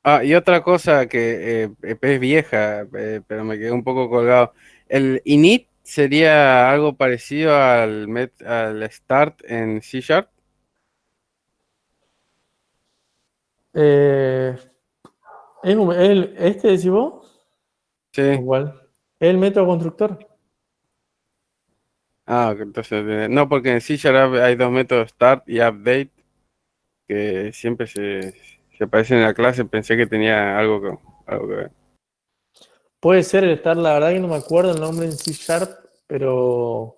Ah, y otra cosa que es vieja, pero me quedé un poco colgado. El init sería algo parecido al start en C Sharp. Eh, ¿Este decís vos? Sí. ¿O cuál? El método constructor. Ah, ok, entonces, no, porque en C Sharp hay dos métodos, start y update, que siempre se aparecen en la clase. Pensé que tenía algo que ver. Puede ser el estar, la verdad que no me acuerdo el nombre en C Sharp, pero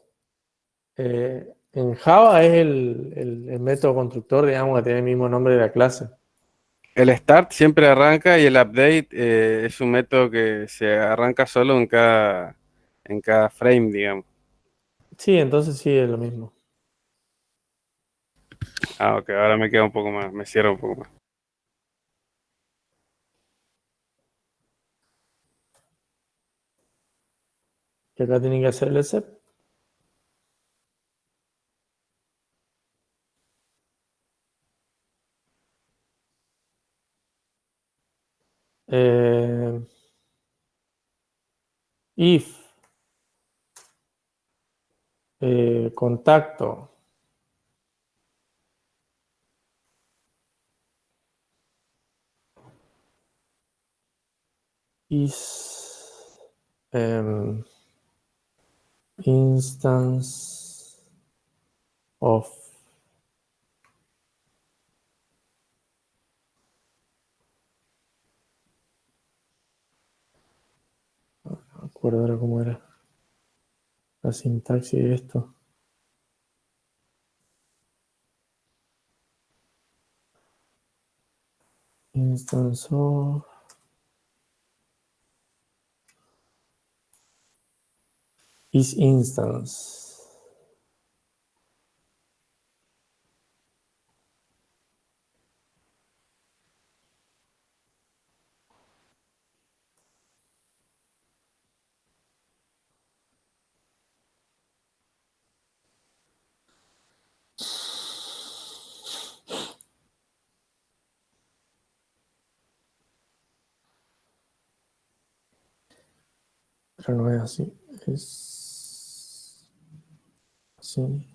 en Java es el método constructor, digamos, que tiene el mismo nombre de la clase. El start siempre arranca y el update es un método que se arranca solo en cada frame, digamos. Sí, entonces sí es lo mismo. Ah, ok, ahora me queda un poco más, me cierra un poco más. Que acá tienen que hacer el except. Eh, if contacto is instance of no me acuerdo ahora cómo era la sintaxis de esto. Instance of is instance. Pero no es así. Es así.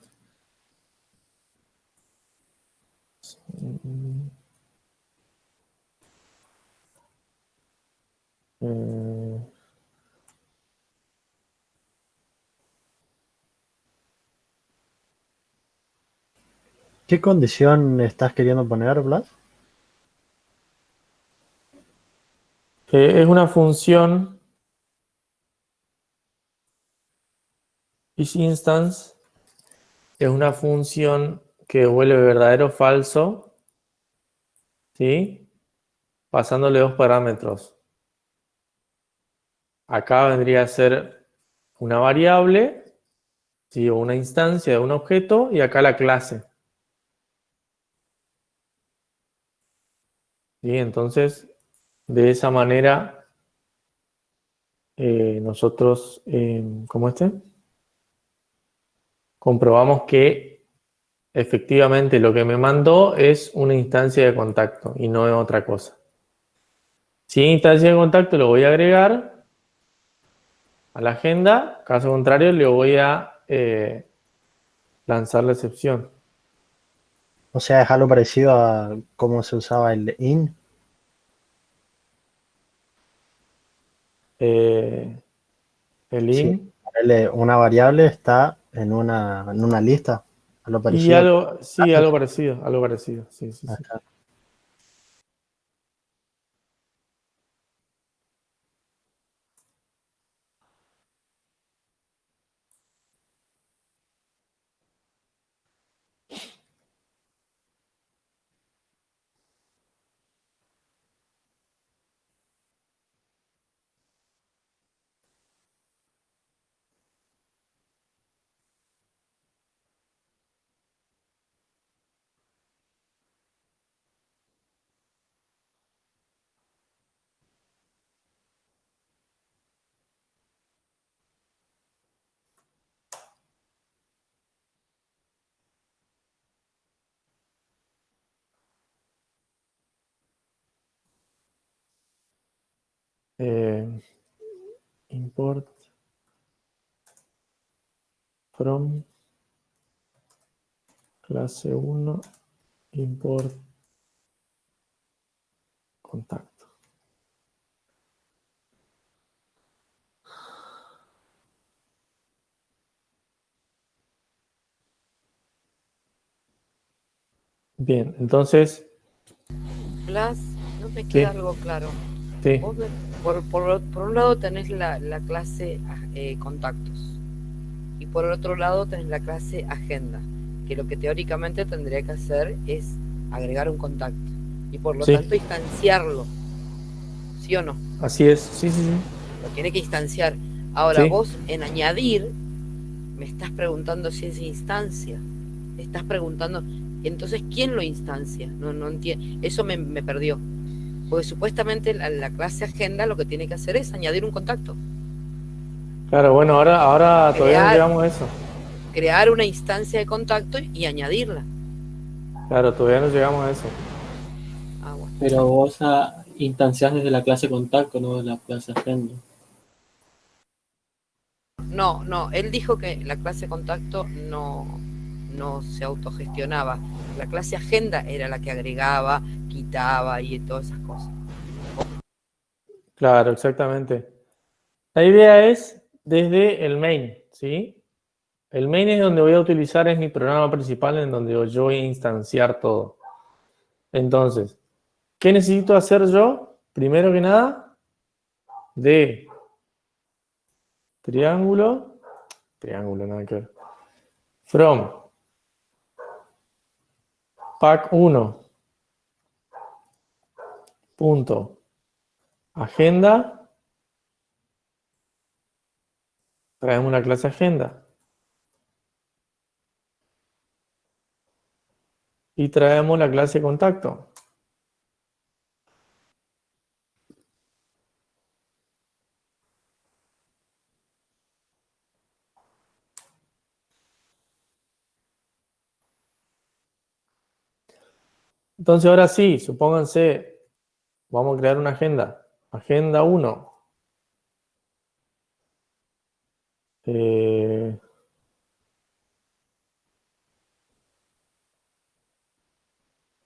Mm, eh, ¿Qué condición estás queriendo poner, Blas? es una función isInstance es una función que devuelve verdadero o falso, ¿sí? Pasándole dos parámetros. Acá vendría a ser una variable, ¿sí? O una instancia de un objeto, y acá la clase. ¿Sí? Entonces, de esa manera, nosotros, ¿cómo este? Comprobamos que efectivamente lo que me mandó es una instancia de contacto y no es otra cosa. Si es instancia de contacto lo voy a agregar a la agenda, caso contrario le voy a lanzar la excepción. O sea, es algo parecido a cómo se usaba el in. El Sí, in una variable está en una lista. Algo y parecido. algo, sí, algo parecido, sí, sí, sí. Acá. Import from clase 1, import contacto. Bien, entonces, Blas, no me sí, queda algo claro. sí, Vos por un lado tenés la clase contactos y por el otro lado tenés la clase agenda, que lo que teóricamente tendría que hacer es agregar un contacto y por lo tanto sí, instanciarlo, ¿sí o no? así es, sí, sí, sí, Lo tiene que instanciar. Ahora sí. vos en añadir me estás preguntando si es instancia. Me estás preguntando, entonces, ¿quién lo instancia? No entiendo. Eso me perdió. Porque supuestamente la clase agenda lo que tiene que hacer es añadir un contacto. Claro, bueno, ahora todavía no Crear, llegamos a eso. crear una instancia de contacto y añadirla. Claro, todavía no llegamos a eso. Ah, bueno. Pero vos instanciás desde la clase contacto, no de la clase agenda. No, él dijo que la clase contacto no se autogestionaba. La clase agenda era la que agregaba, quitaba y todas esas cosas. Claro, exactamente. La idea es desde el main, ¿sí? El main es donde voy a utilizar, es mi programa principal en donde yo voy a instanciar todo. Entonces, ¿qué necesito hacer yo? Primero que nada, de triángulo, nada que ver, from pack1 punto agenda, traemos la clase agenda y traemos la clase contacto. Entonces ahora sí, supónganse, vamos a crear una agenda. Agenda 1.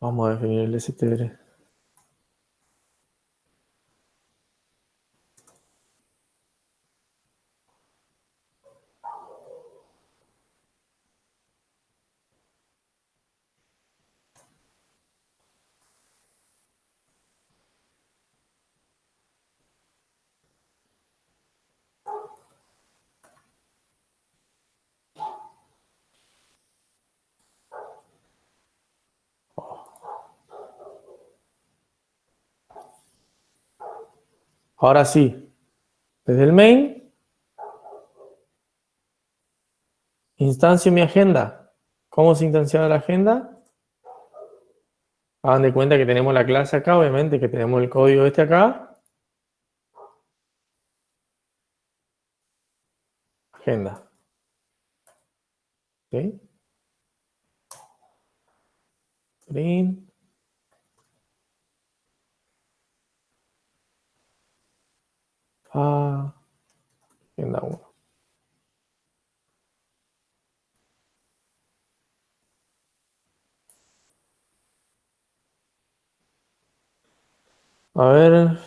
Vamos a definir el STR. Ahora sí, desde el main, instancio mi agenda. ¿Cómo se instancia la agenda? Hagan de cuenta que tenemos la clase acá, obviamente, que tenemos el código este acá. Agenda. ¿Sí? Print. Agenda 1. A ver.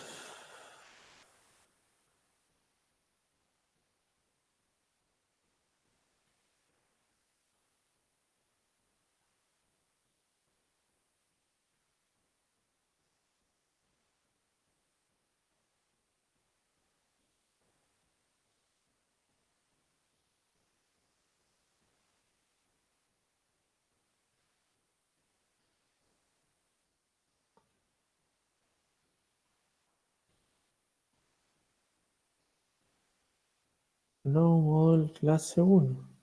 No, model clase 1.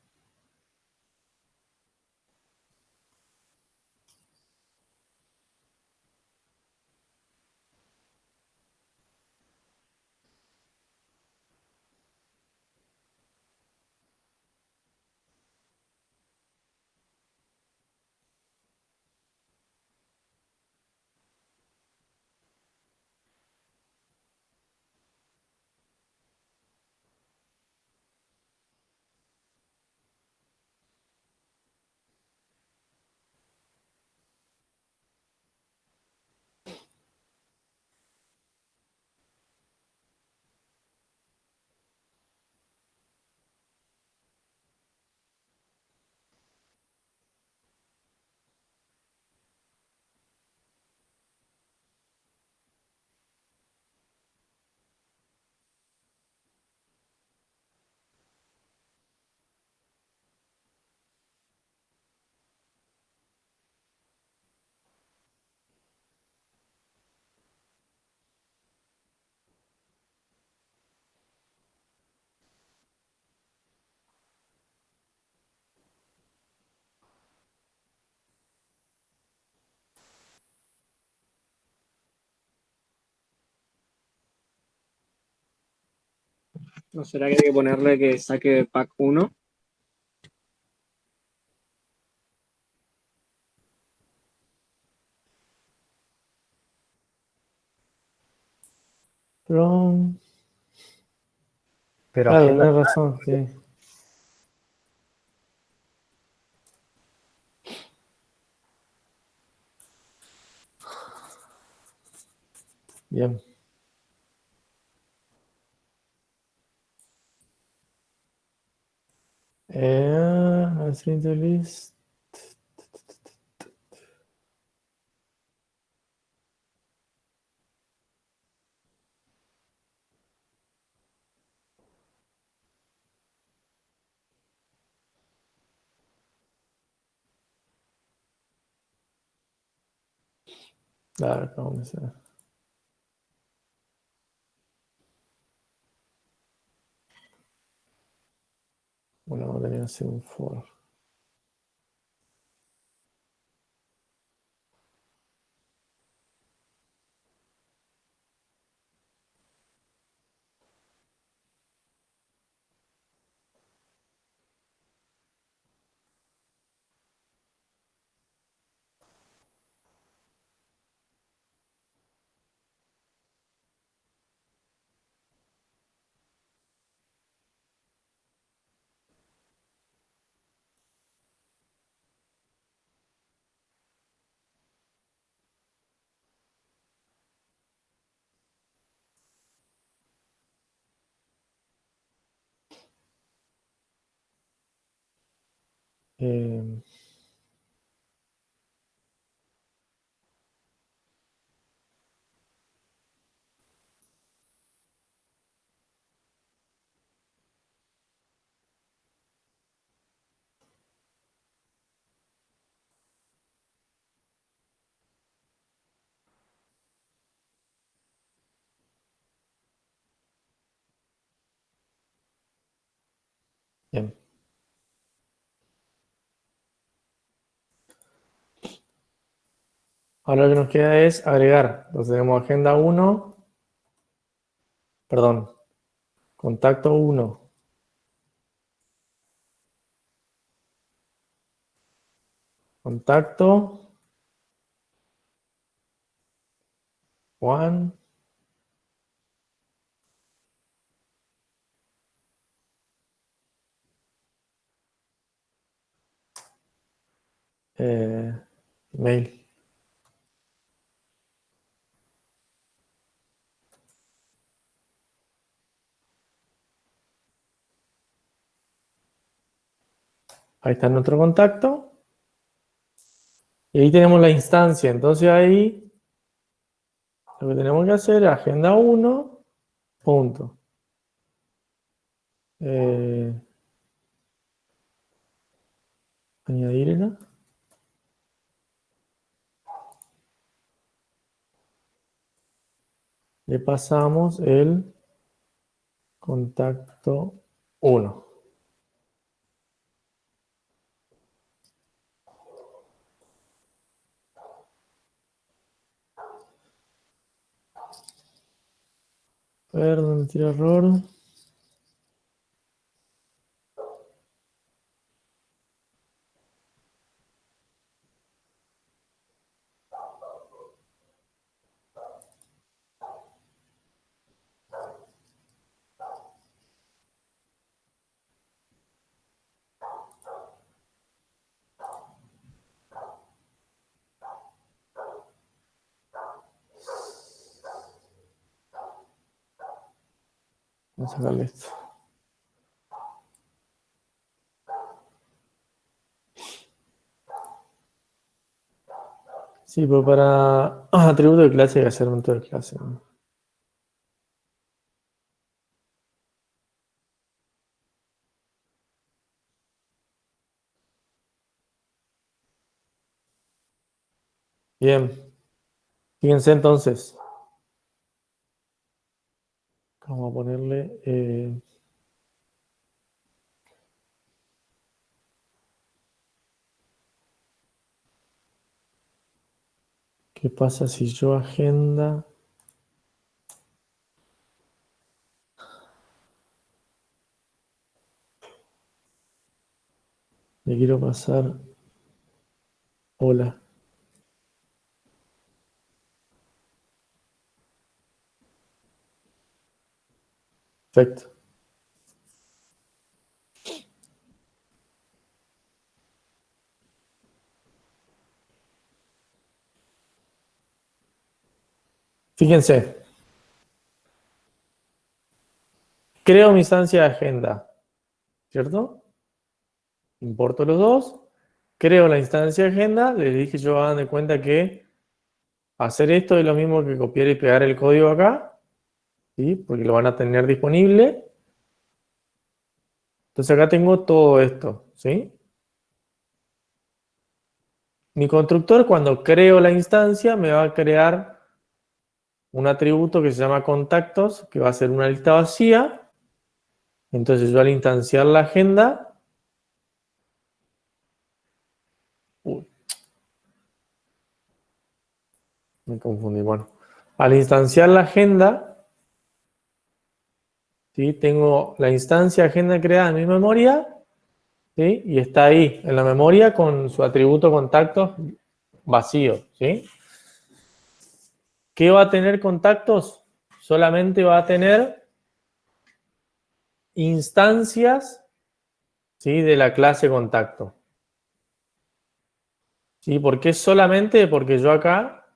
¿No será que hay que ponerle que saque pack 1? Pero, Pero claro, agenda, tenés razón, sí. Bien. Assign to list. Claro, vamos a hacer. Bueno, vamos a tener que hacer un for. Eh, bien. Ahora lo que nos queda es agregar. Entonces tenemos agenda 1, perdón, contacto 1, contacto 1, mail. Ahí está nuestro contacto. Y ahí tenemos la instancia. Entonces ahí lo que tenemos que hacer es agenda 1, punto. Añadirla. Le pasamos el contacto 1. Perdón, tira error. Vamos a sacarle esto. Sí, pero para atributo de clase hay que hacer un de clase, ¿no? Bien. Fíjense entonces. Vamos a ponerle... ¿qué pasa si yo agenda? Le quiero pasar. Hola. Perfecto. Fíjense. Creo mi instancia de agenda, ¿cierto? Importo los dos. Creo la instancia de agenda. Les dije yo, hagan de cuenta que hacer esto es lo mismo que copiar y pegar el código acá, ¿sí? Porque lo van a tener disponible. Entonces acá tengo todo esto, ¿sí? Mi constructor, cuando creo la instancia, me va a crear un atributo que se llama contactos, que va a ser una lista vacía. Entonces yo al instanciar la agenda, uy, me confundí, bueno, al instanciar la agenda, ¿sí? Tengo la instancia agenda creada en mi memoria, ¿sí? Y está ahí en la memoria con su atributo contactos vacío, ¿sí? ¿Qué va a tener contactos? Solamente va a tener instancias, ¿sí? De la clase contacto. ¿Sí? ¿Por qué solamente? Porque yo acá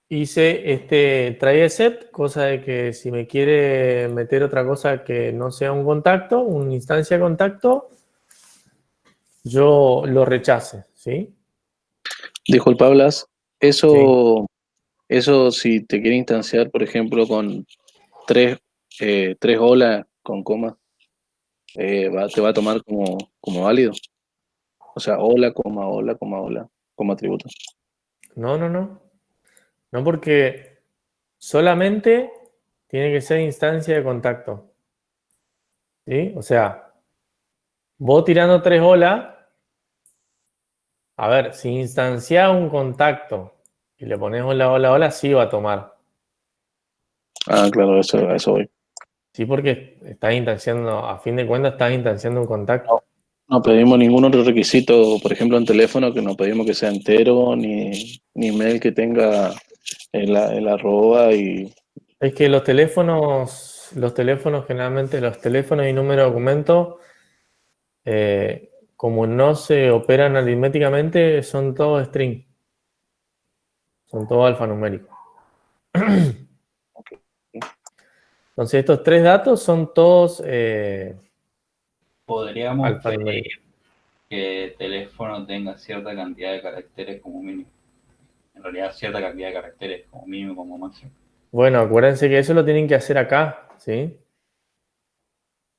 hice este try except, cosa de que si me quiere meter otra cosa que no sea un contacto, una instancia de contacto, yo lo rechace, ¿sí? Disculpa, Blas, Sí. eso si te quiere instanciar, por ejemplo, con tres, tres hola con coma, te va a tomar como válido. O sea, hola, como atributo. No, no, no. No, porque solamente tiene que ser instancia de contacto, ¿sí? O sea, vos tirando tres hola, a ver, si instanciás un contacto y le pones hola, hola, hola, sí va a tomar. Ah, claro, a eso voy. Sí, porque estás instanciando, a fin de cuentas, estás instanciando un contacto. No, no pedimos ningún otro requisito, por ejemplo, en teléfono, que no pedimos que sea entero, ni mail que tenga el arroba y... Es que los teléfonos generalmente, los teléfonos y número de documento, como no se operan aritméticamente, son todos string. Son todos alfanuméricos. Entonces, estos tres datos son todos Podríamos pedir alfanuméricos. que el teléfono tenga cierta cantidad de caracteres como mínimo. En realidad, cierta cantidad de caracteres como mínimo, como máximo. Bueno, acuérdense que eso lo tienen que hacer acá, ¿sí?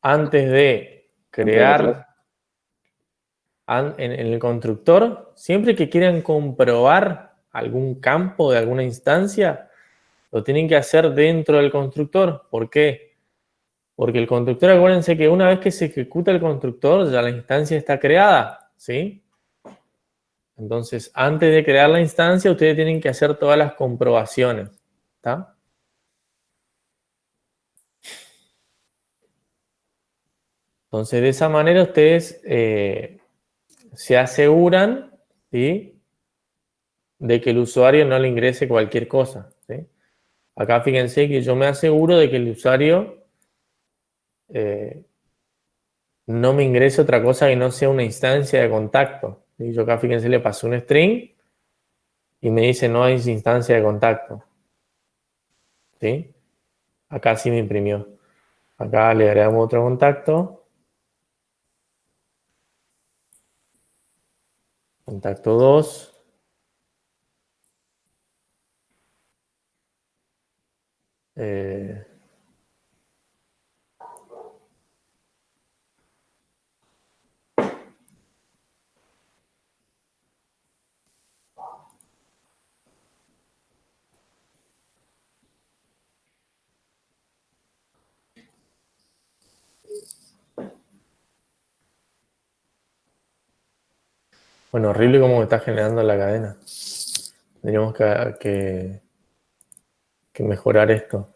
Antes de Antes de la clase. crear en el constructor, siempre que quieran comprobar algún campo de alguna instancia, lo tienen que hacer dentro del constructor. ¿Por qué? Porque el constructor, acuérdense que una vez que se ejecuta el constructor, ya la instancia está creada, ¿sí? Entonces, antes de crear la instancia, ustedes tienen que hacer todas las comprobaciones, ¿está? Entonces, de esa manera ustedes se aseguran, ¿sí? De que el usuario no le ingrese cualquier cosa, ¿sí? Acá fíjense que yo me aseguro de que el usuario no me ingrese otra cosa que no sea una instancia de contacto. ¿Sí? Yo acá fíjense le pasé un string y me dice no hay instancia de contacto. ¿Sí? Acá sí me imprimió. Acá le agregamos otro contacto. Contacto 2. Bueno, horrible cómo me está generando la cadena. Tendríamos que mejorar esto.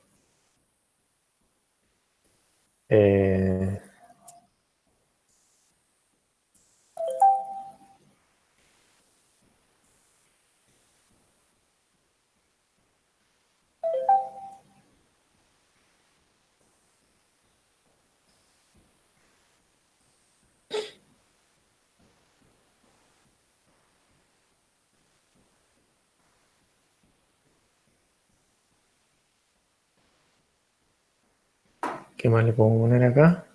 ¿Qué más le puedo poner acá?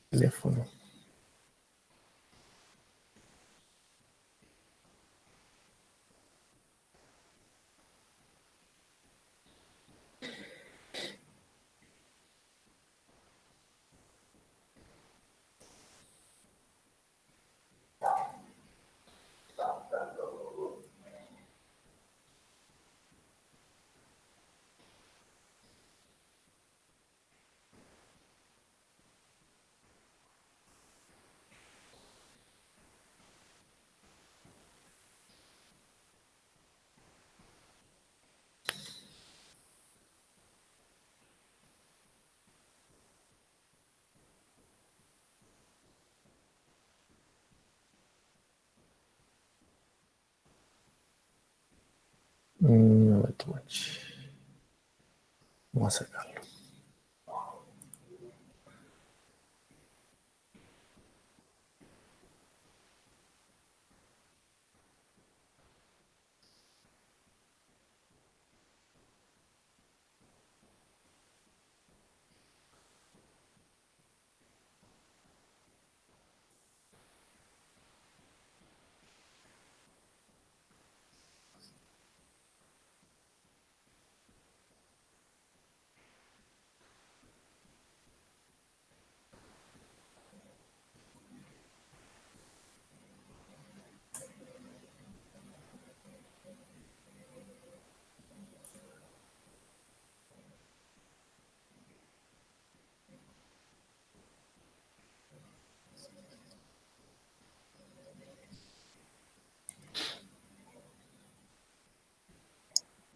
Teléfono. No, too much. Vamos a sacarlo.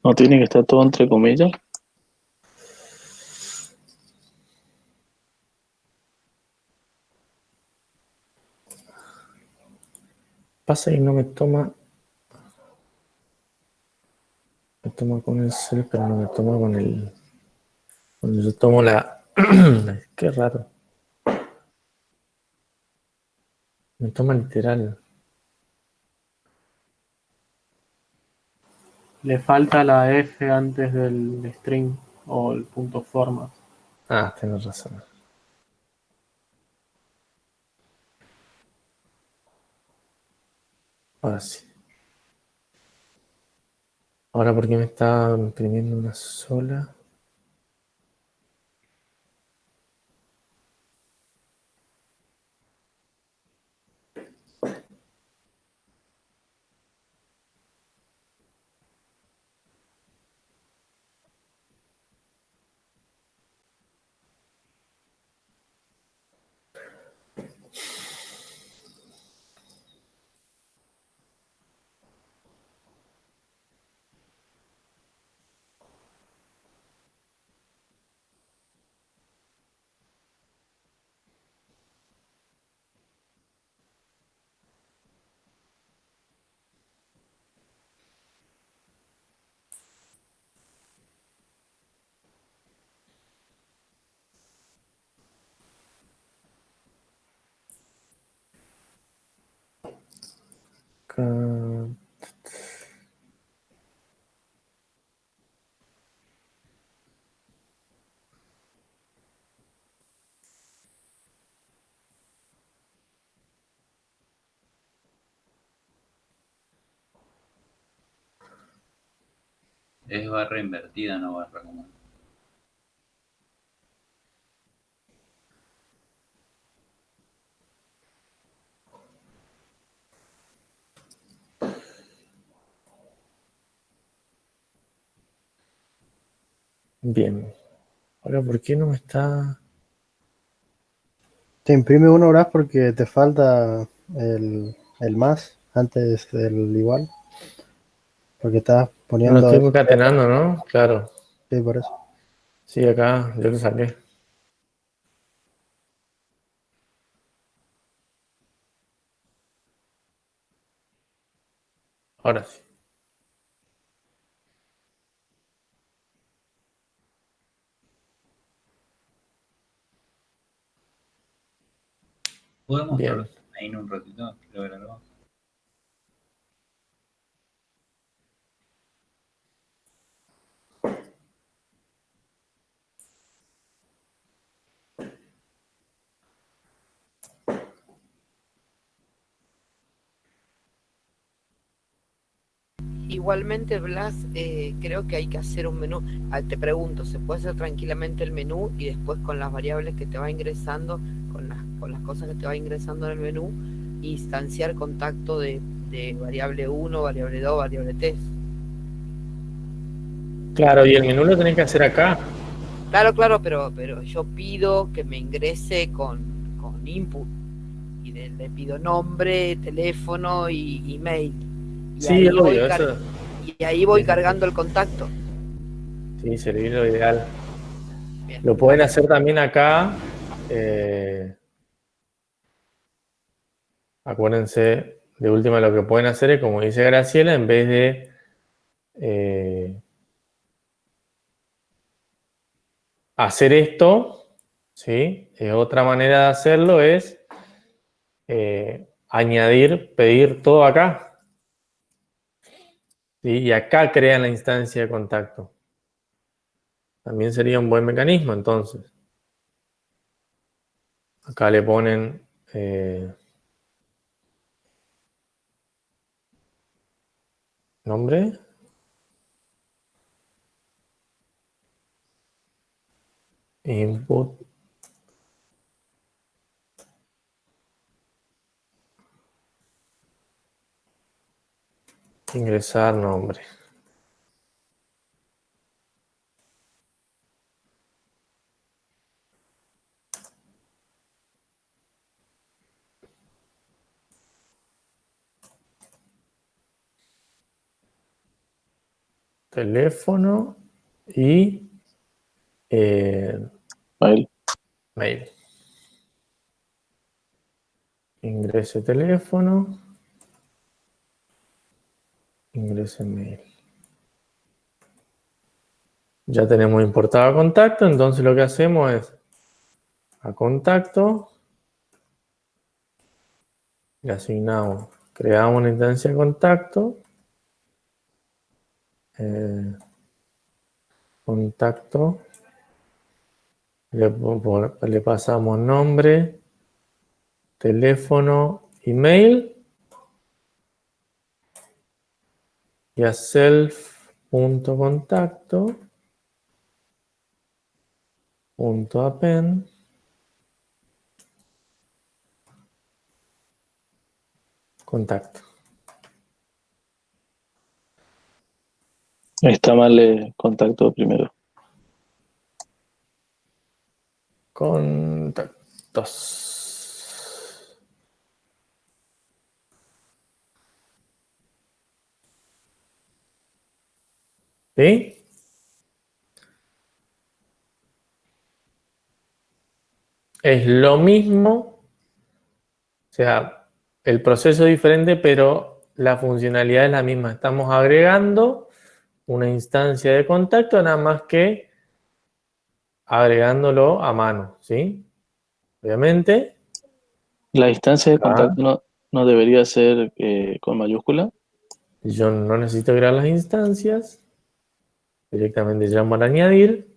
No tiene que estar todo entre comillas. Pasa y no me toma. Me toma con el cel, pero no me toma con el. Cuando yo tomo la. Qué raro. Me toma literal. Le falta la F antes del string o el punto forma. Ah, tenés razón. Ahora sí. Ahora, ¿por qué me está imprimiendo una sola? Acá. Es barra invertida, no barra común. Bien. Ahora, ¿por qué no me está? Te imprime uno, Brad, porque te falta el más antes del igual. Porque estás No lo poniendo estoy eso. concatenando, ¿no? Claro. Sí, por eso. Sí, acá yo lo saqué. Ahora sí. ¿Puedo mostrar Bien. ahí en un ratito? Quiero ver algo. Igualmente, Blas, creo que hay que hacer un menú. Te pregunto, ¿se puede hacer tranquilamente el menú y después con las variables que te va ingresando, con las cosas que te va ingresando en el menú, instanciar contacto de variable 1, variable 2, variable 3? Claro, y el menú lo tenés que hacer acá. Claro, pero yo pido que me ingrese con input y le pido nombre, teléfono y email. Y Sí, ahí obvio, eso. y ahí voy cargando el contacto. Sí, sería lo ideal. Bien. Lo pueden hacer también acá. Acuérdense, de última, lo que pueden hacer es, como dice Graciela, en vez de hacer esto, ¿sí? Otra manera de hacerlo es pedir todo acá. ¿Sí? Y acá crean la instancia de contacto. También sería un buen mecanismo, entonces. Acá le ponen nombre. Input. Ingresar nombre. Teléfono y mail. Ingrese teléfono. Ingrese mail. Ya tenemos importado contacto, entonces lo que hacemos es a contacto le asignamos, creamos una instancia de contacto, contacto, le pasamos nombre, teléfono, email y a self.contacto.append contacto. Está mal contacto primero. Contactos. ¿Sí? Es lo mismo, o sea, el proceso es diferente, pero la funcionalidad es la misma. Estamos agregando una instancia de contacto, nada más que agregándolo a mano, ¿sí? Obviamente. La instancia de Acá, contacto no debería ser con mayúscula. yo no necesito crear las instancias. Directamente llamo al añadir.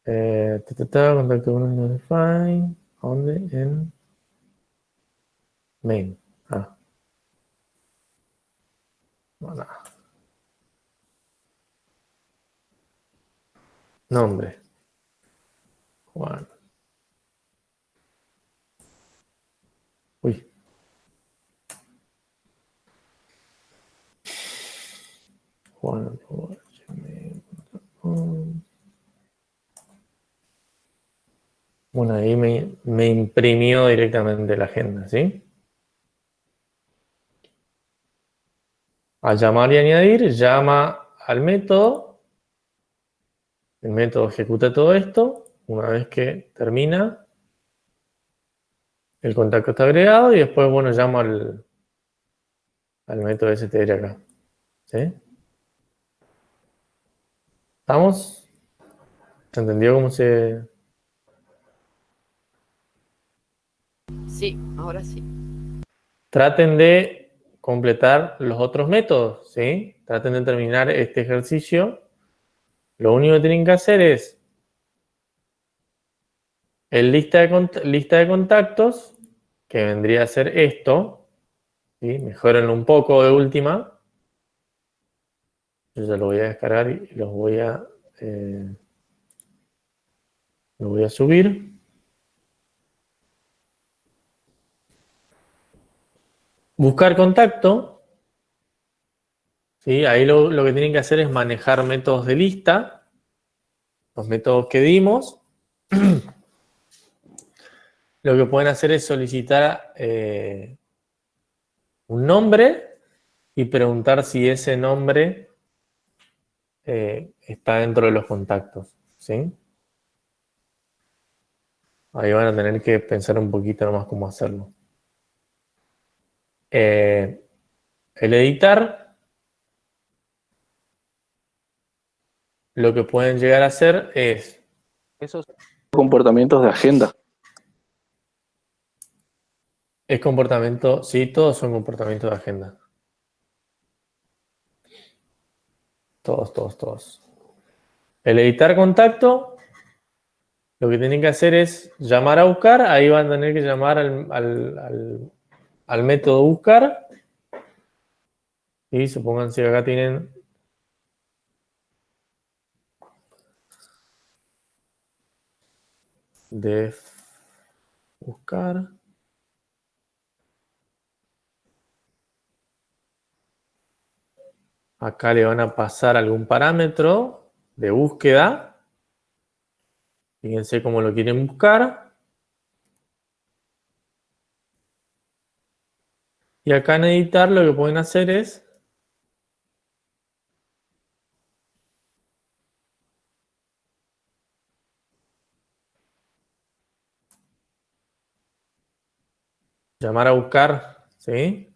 Contacto con notify. ¿Dónde? En main. Bueno. Nombre. Juan. Uy. Juan. Bueno, ahí me imprimió directamente la agenda, ¿sí? Al llamar y añadir, llama al método. El método ejecuta todo esto. Una vez que termina, el contacto está agregado y después, bueno, llamo al método str acá. ¿Sí? ¿Estamos? ¿Se entendió cómo se...? Sí, ahora sí. Traten de completar los otros métodos, ¿sí? Traten de terminar este ejercicio. Lo único que tienen que hacer es En lista de contactos, que vendría a ser esto, ¿sí? Mejórenlo un poco de última. Yo ya lo voy a descargar y lo voy a subir. Buscar contacto. ¿Sí? Ahí lo que tienen que hacer es manejar métodos de lista. Los métodos que dimos. Lo que pueden hacer es solicitar un nombre y preguntar si ese nombre está dentro de los contactos. ¿Sí? Ahí van a tener que pensar un poquito nomás cómo hacerlo. El editar, lo que pueden llegar a hacer es... Esos comportamientos de agenda. Es comportamiento, sí, todos son comportamientos de agenda. Todos. El editar contacto, lo que tienen que hacer es llamar a buscar. Ahí van a tener que llamar al método buscar. Y supongan que acá tienen def buscar. Acá le van a pasar algún parámetro de búsqueda. Fíjense cómo lo quieren buscar. Y acá en editar lo que pueden hacer es llamar a buscar, ¿sí?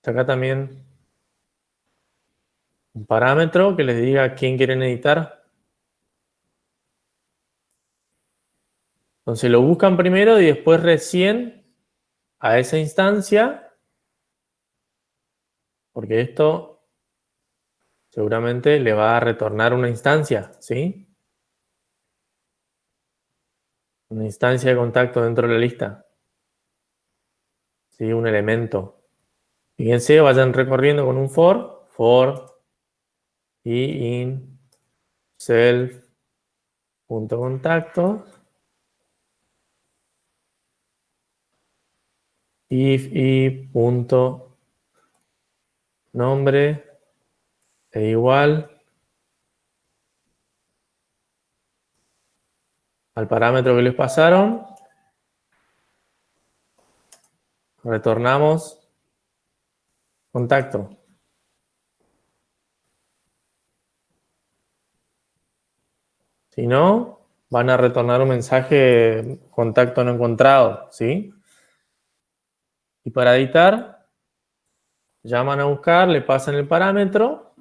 Acá también un parámetro que les diga a quién quieren editar. Entonces lo buscan primero y después recién a esa instancia, porque esto seguramente le va a retornar una instancia, ¿sí? Una instancia de contacto dentro de la lista. ¿Sí? Un elemento. Fíjense, vayan recorriendo con un for y in self.contacto. If y punto nombre e igual al parámetro que les pasaron. Retornamos contacto. Si no, van a retornar un mensaje contacto no encontrado, ¿sí? Y para editar, llaman a buscar, le pasan el parámetro.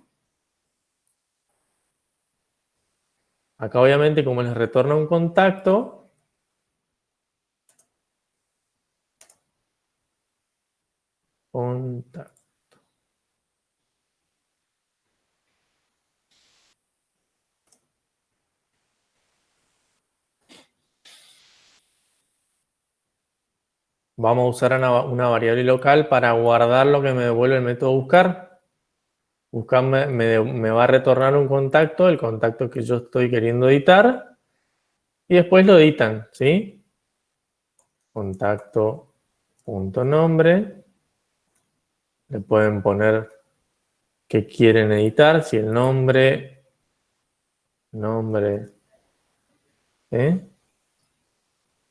Acá obviamente como les retorna un contacto, vamos a usar una variable local para guardar lo que me devuelve el método buscar. Buscar me va a retornar un contacto, el contacto que yo estoy queriendo editar. Y después lo editan, ¿sí? Contacto.nombre. Le pueden poner que quieren editar, si el nombre, ¿eh?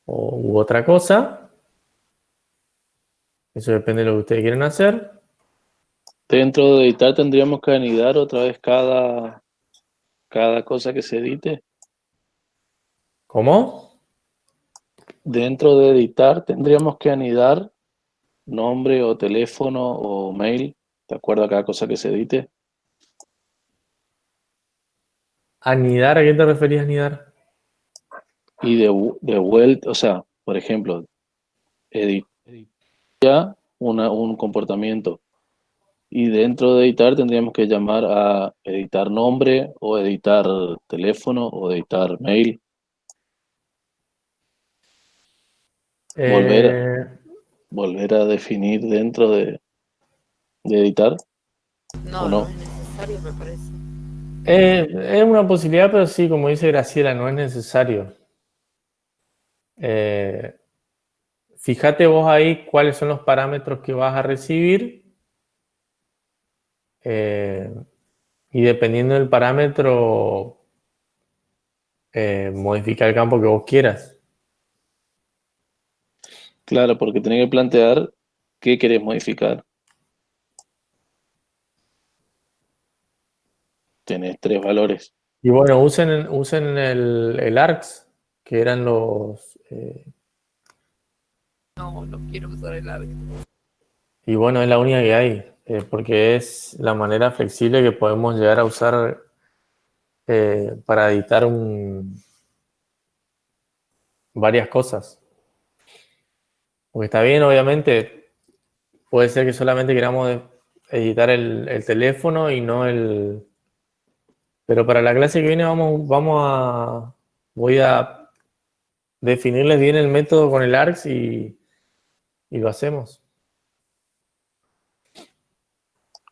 U otra cosa. Eso depende de lo que ustedes quieren hacer. Dentro de editar tendríamos que anidar otra vez cada cosa que se edite. ¿Cómo? Dentro de editar tendríamos que anidar nombre o teléfono o mail, de acuerdo a cada cosa que se edite. ¿Anidar? ¿A qué te referías, anidar? y de vuelta, o sea, por ejemplo, editar un comportamiento. Y dentro de editar tendríamos que llamar a editar nombre o editar teléfono o editar mail. Volver, Eh, volver a definir dentro de editar o No, no no. es necesario, me parece. es una posibilidad, pero sí, como dice Graciela, no es necesario. Eh, Fíjate vos ahí cuáles son los parámetros que vas a recibir eh, y dependiendo del parámetro, modificar el campo que vos quieras. Claro, porque tenés que plantear qué querés modificar. Tenés 3 valores. Y bueno, usen el ARCS, que eran los... No, no quiero usar el arte. y bueno, es la única que hay, porque es la manera flexible que podemos llegar a usar para editar varias cosas. Porque está bien, obviamente, puede ser que solamente queramos editar el teléfono y no el... Pero para la clase que viene voy a definirles bien el método con el ARCS y lo hacemos.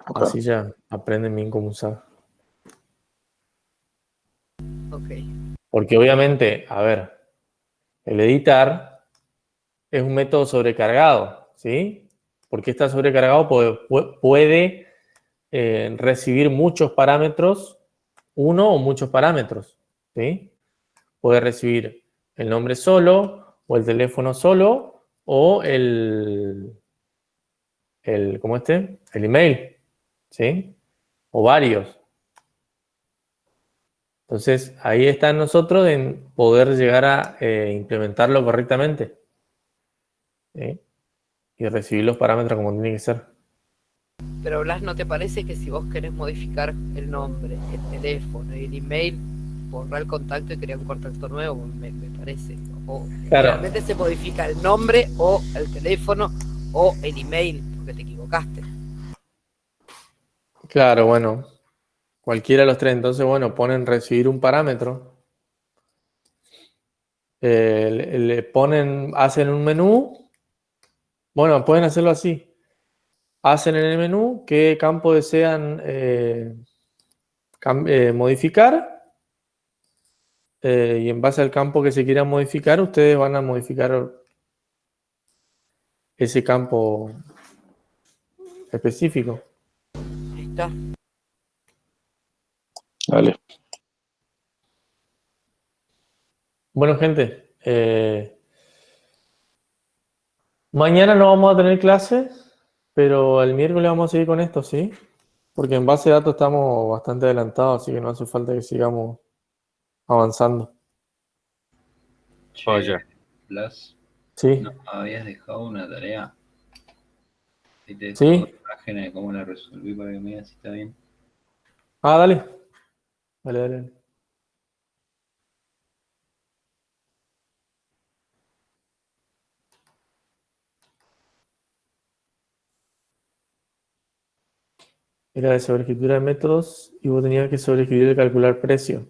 Ok. Así ya aprenden bien cómo usar. Ok. Porque obviamente, a ver, el editar es un método sobrecargado, ¿sí? Porque está sobrecargado puede recibir muchos parámetros, uno o muchos parámetros, ¿sí? Puede recibir el nombre solo, o el teléfono solo, o ¿cómo el email, ¿sí? O varios. Entonces, ahí está en nosotros en poder llegar a implementarlo correctamente, ¿sí? Y recibir los parámetros como tiene que ser. Pero Blas, ¿no te parece que si vos querés modificar el nombre, el teléfono y el email, borrar el contacto y crear un contacto nuevo? Me parece. O Claro, realmente se modifica el nombre o el teléfono o el email, porque te equivocaste. claro, bueno, cualquiera de los tres. Entonces, bueno, ponen recibir un parámetro. Le ponen, hacen un menú. Bueno, pueden hacerlo así. Hacen en el menú qué campo desean modificar. Y en base al campo que se quiera modificar, ustedes van a modificar ese campo específico. Ahí está. Vale. Bueno, gente, mañana no vamos a tener clase, pero el miércoles vamos a seguir con esto, ¿sí? Porque en base de datos estamos bastante adelantados, así que no hace falta que sigamos avanzando. Che, Oye. Blas, Sí, no habías dejado una tarea. Y te dejo sí. dos imágenes de cómo la resolví para que me digas si está bien. Ah, dale. Dale, dale, dale. Era de sobreescritura de métodos y vos tenías que sobreescribir y calcular precio.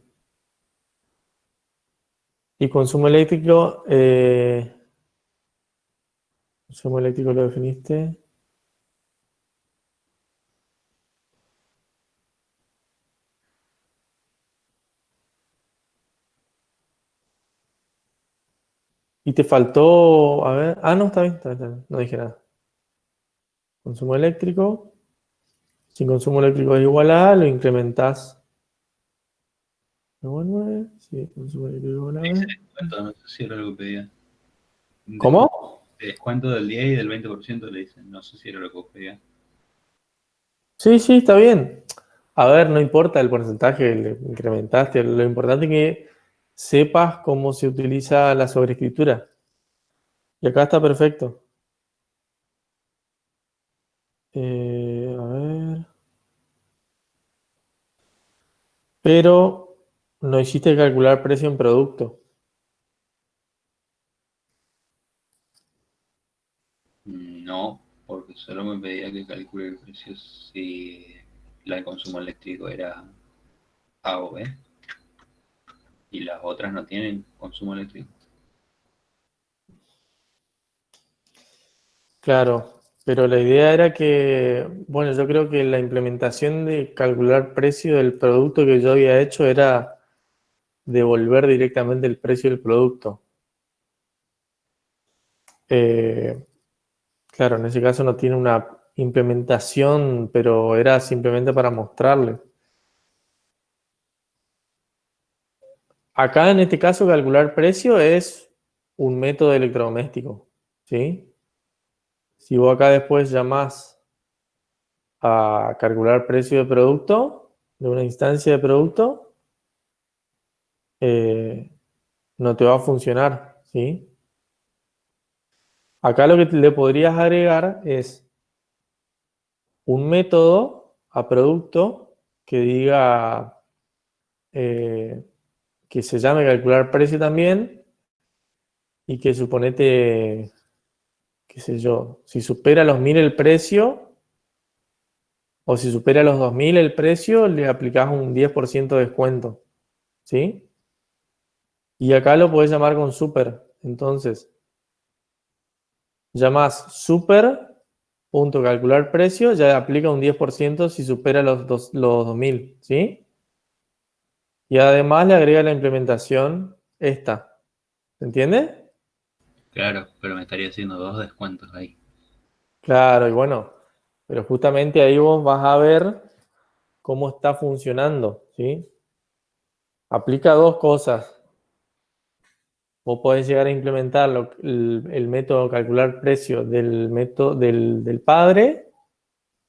Y consumo eléctrico lo definiste. Y te faltó, a ver, no, está bien, está bien, no dije nada. Consumo eléctrico. Si consumo eléctrico es igual a, lo incrementás. Igual 9, sí, consumo eléctrico igual a Dice B. descuento, no sé si era lo que pedía. ¿Cómo? Descuento del 10 y del 20% le dicen. No sé si era lo que vos pedías. Sí, sí, está bien. A ver, no importa el porcentaje que le incrementaste, lo importante es que sepas cómo se utiliza la sobreescritura. Y acá está perfecto. A ver. Pero no hiciste calcular precio en producto. No, porque solo me pedía que calcule el precio si el consumo eléctrico era A o B. Y las otras no tienen consumo eléctrico. Claro, pero la idea era que, bueno, yo creo que la implementación de calcular precio del producto que yo había hecho era devolver directamente el precio del producto. Claro, en ese caso no tiene una implementación, pero era simplemente para mostrarle. Acá en este caso calcular precio es un método electrodoméstico, ¿sí? Si vos acá después llamás a calcular precio de producto, de una instancia de producto, no te va a funcionar, ¿sí? Acá lo que le podrías agregar es un método a producto que diga que se llame calcular precio también y que suponete, qué sé yo, si supera los 1000 el precio o si supera los 2000 el precio, le aplicás un 10% de descuento, ¿sí? Y acá lo podés llamar con super. Entonces, llamas super.calcular precio, ya aplica un 10% si supera los 2000, ¿sí? Y además le agrega la implementación esta. ¿Se entiende? Claro, pero me estaría haciendo 2 descuentos ahí. Claro, y bueno, pero justamente ahí vos vas a ver cómo está funcionando, ¿sí? Aplica dos cosas. Vos podés llegar a implementar el método calcular precio del método del padre,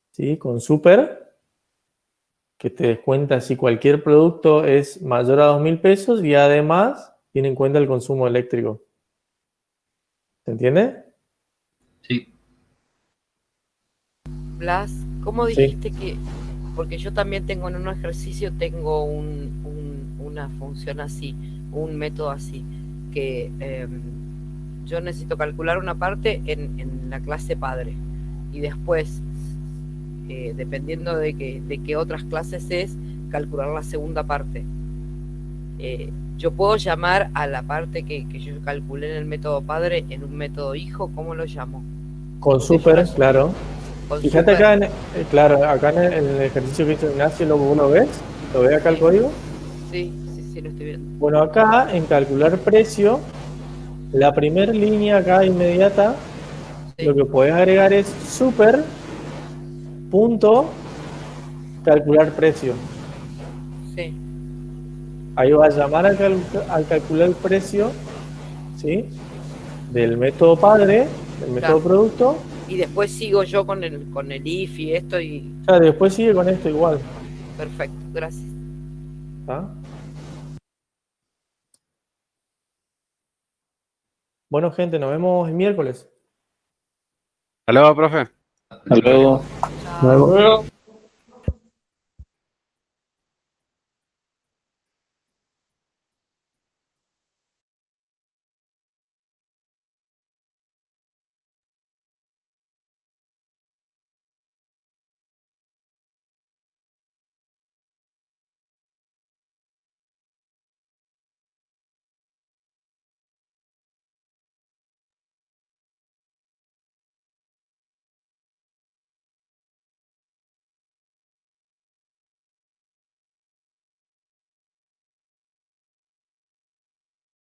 ¿sí? Con super, que te descuenta si cualquier producto es mayor a 2000 pesos y además tiene en cuenta el consumo eléctrico. ¿Se entiende? Sí. Blas, ¿cómo Sí. dijiste que? Porque yo también tengo en un ejercicio, tengo una función así, un método así, que yo necesito calcular una parte en la clase padre y después, dependiendo de qué otras clases es, calcular la segunda parte. Yo puedo llamar a la parte que yo calculé en el método padre en un método hijo, ¿cómo lo llamo? Con Porque super, yo claro. con Fíjate super, acá, claro, acá en el ejercicio que hizo Ignacio, ¿vos lo ves? ¿Lo ves acá el código? sí, lo estoy viendo. Bueno, acá en calcular precio, la primera línea acá inmediata, Sí. lo que podés agregar es super punto calcular precio. Sí. Ahí vas a llamar al calcular el precio, ¿sí? Del método padre, del método Claro. producto. Y después sigo yo con el if y esto y Claro, después sigue con esto igual. perfecto, gracias. ¿Está? Bueno, gente, nos vemos el miércoles. Hasta luego, profe. Hasta luego. Chao.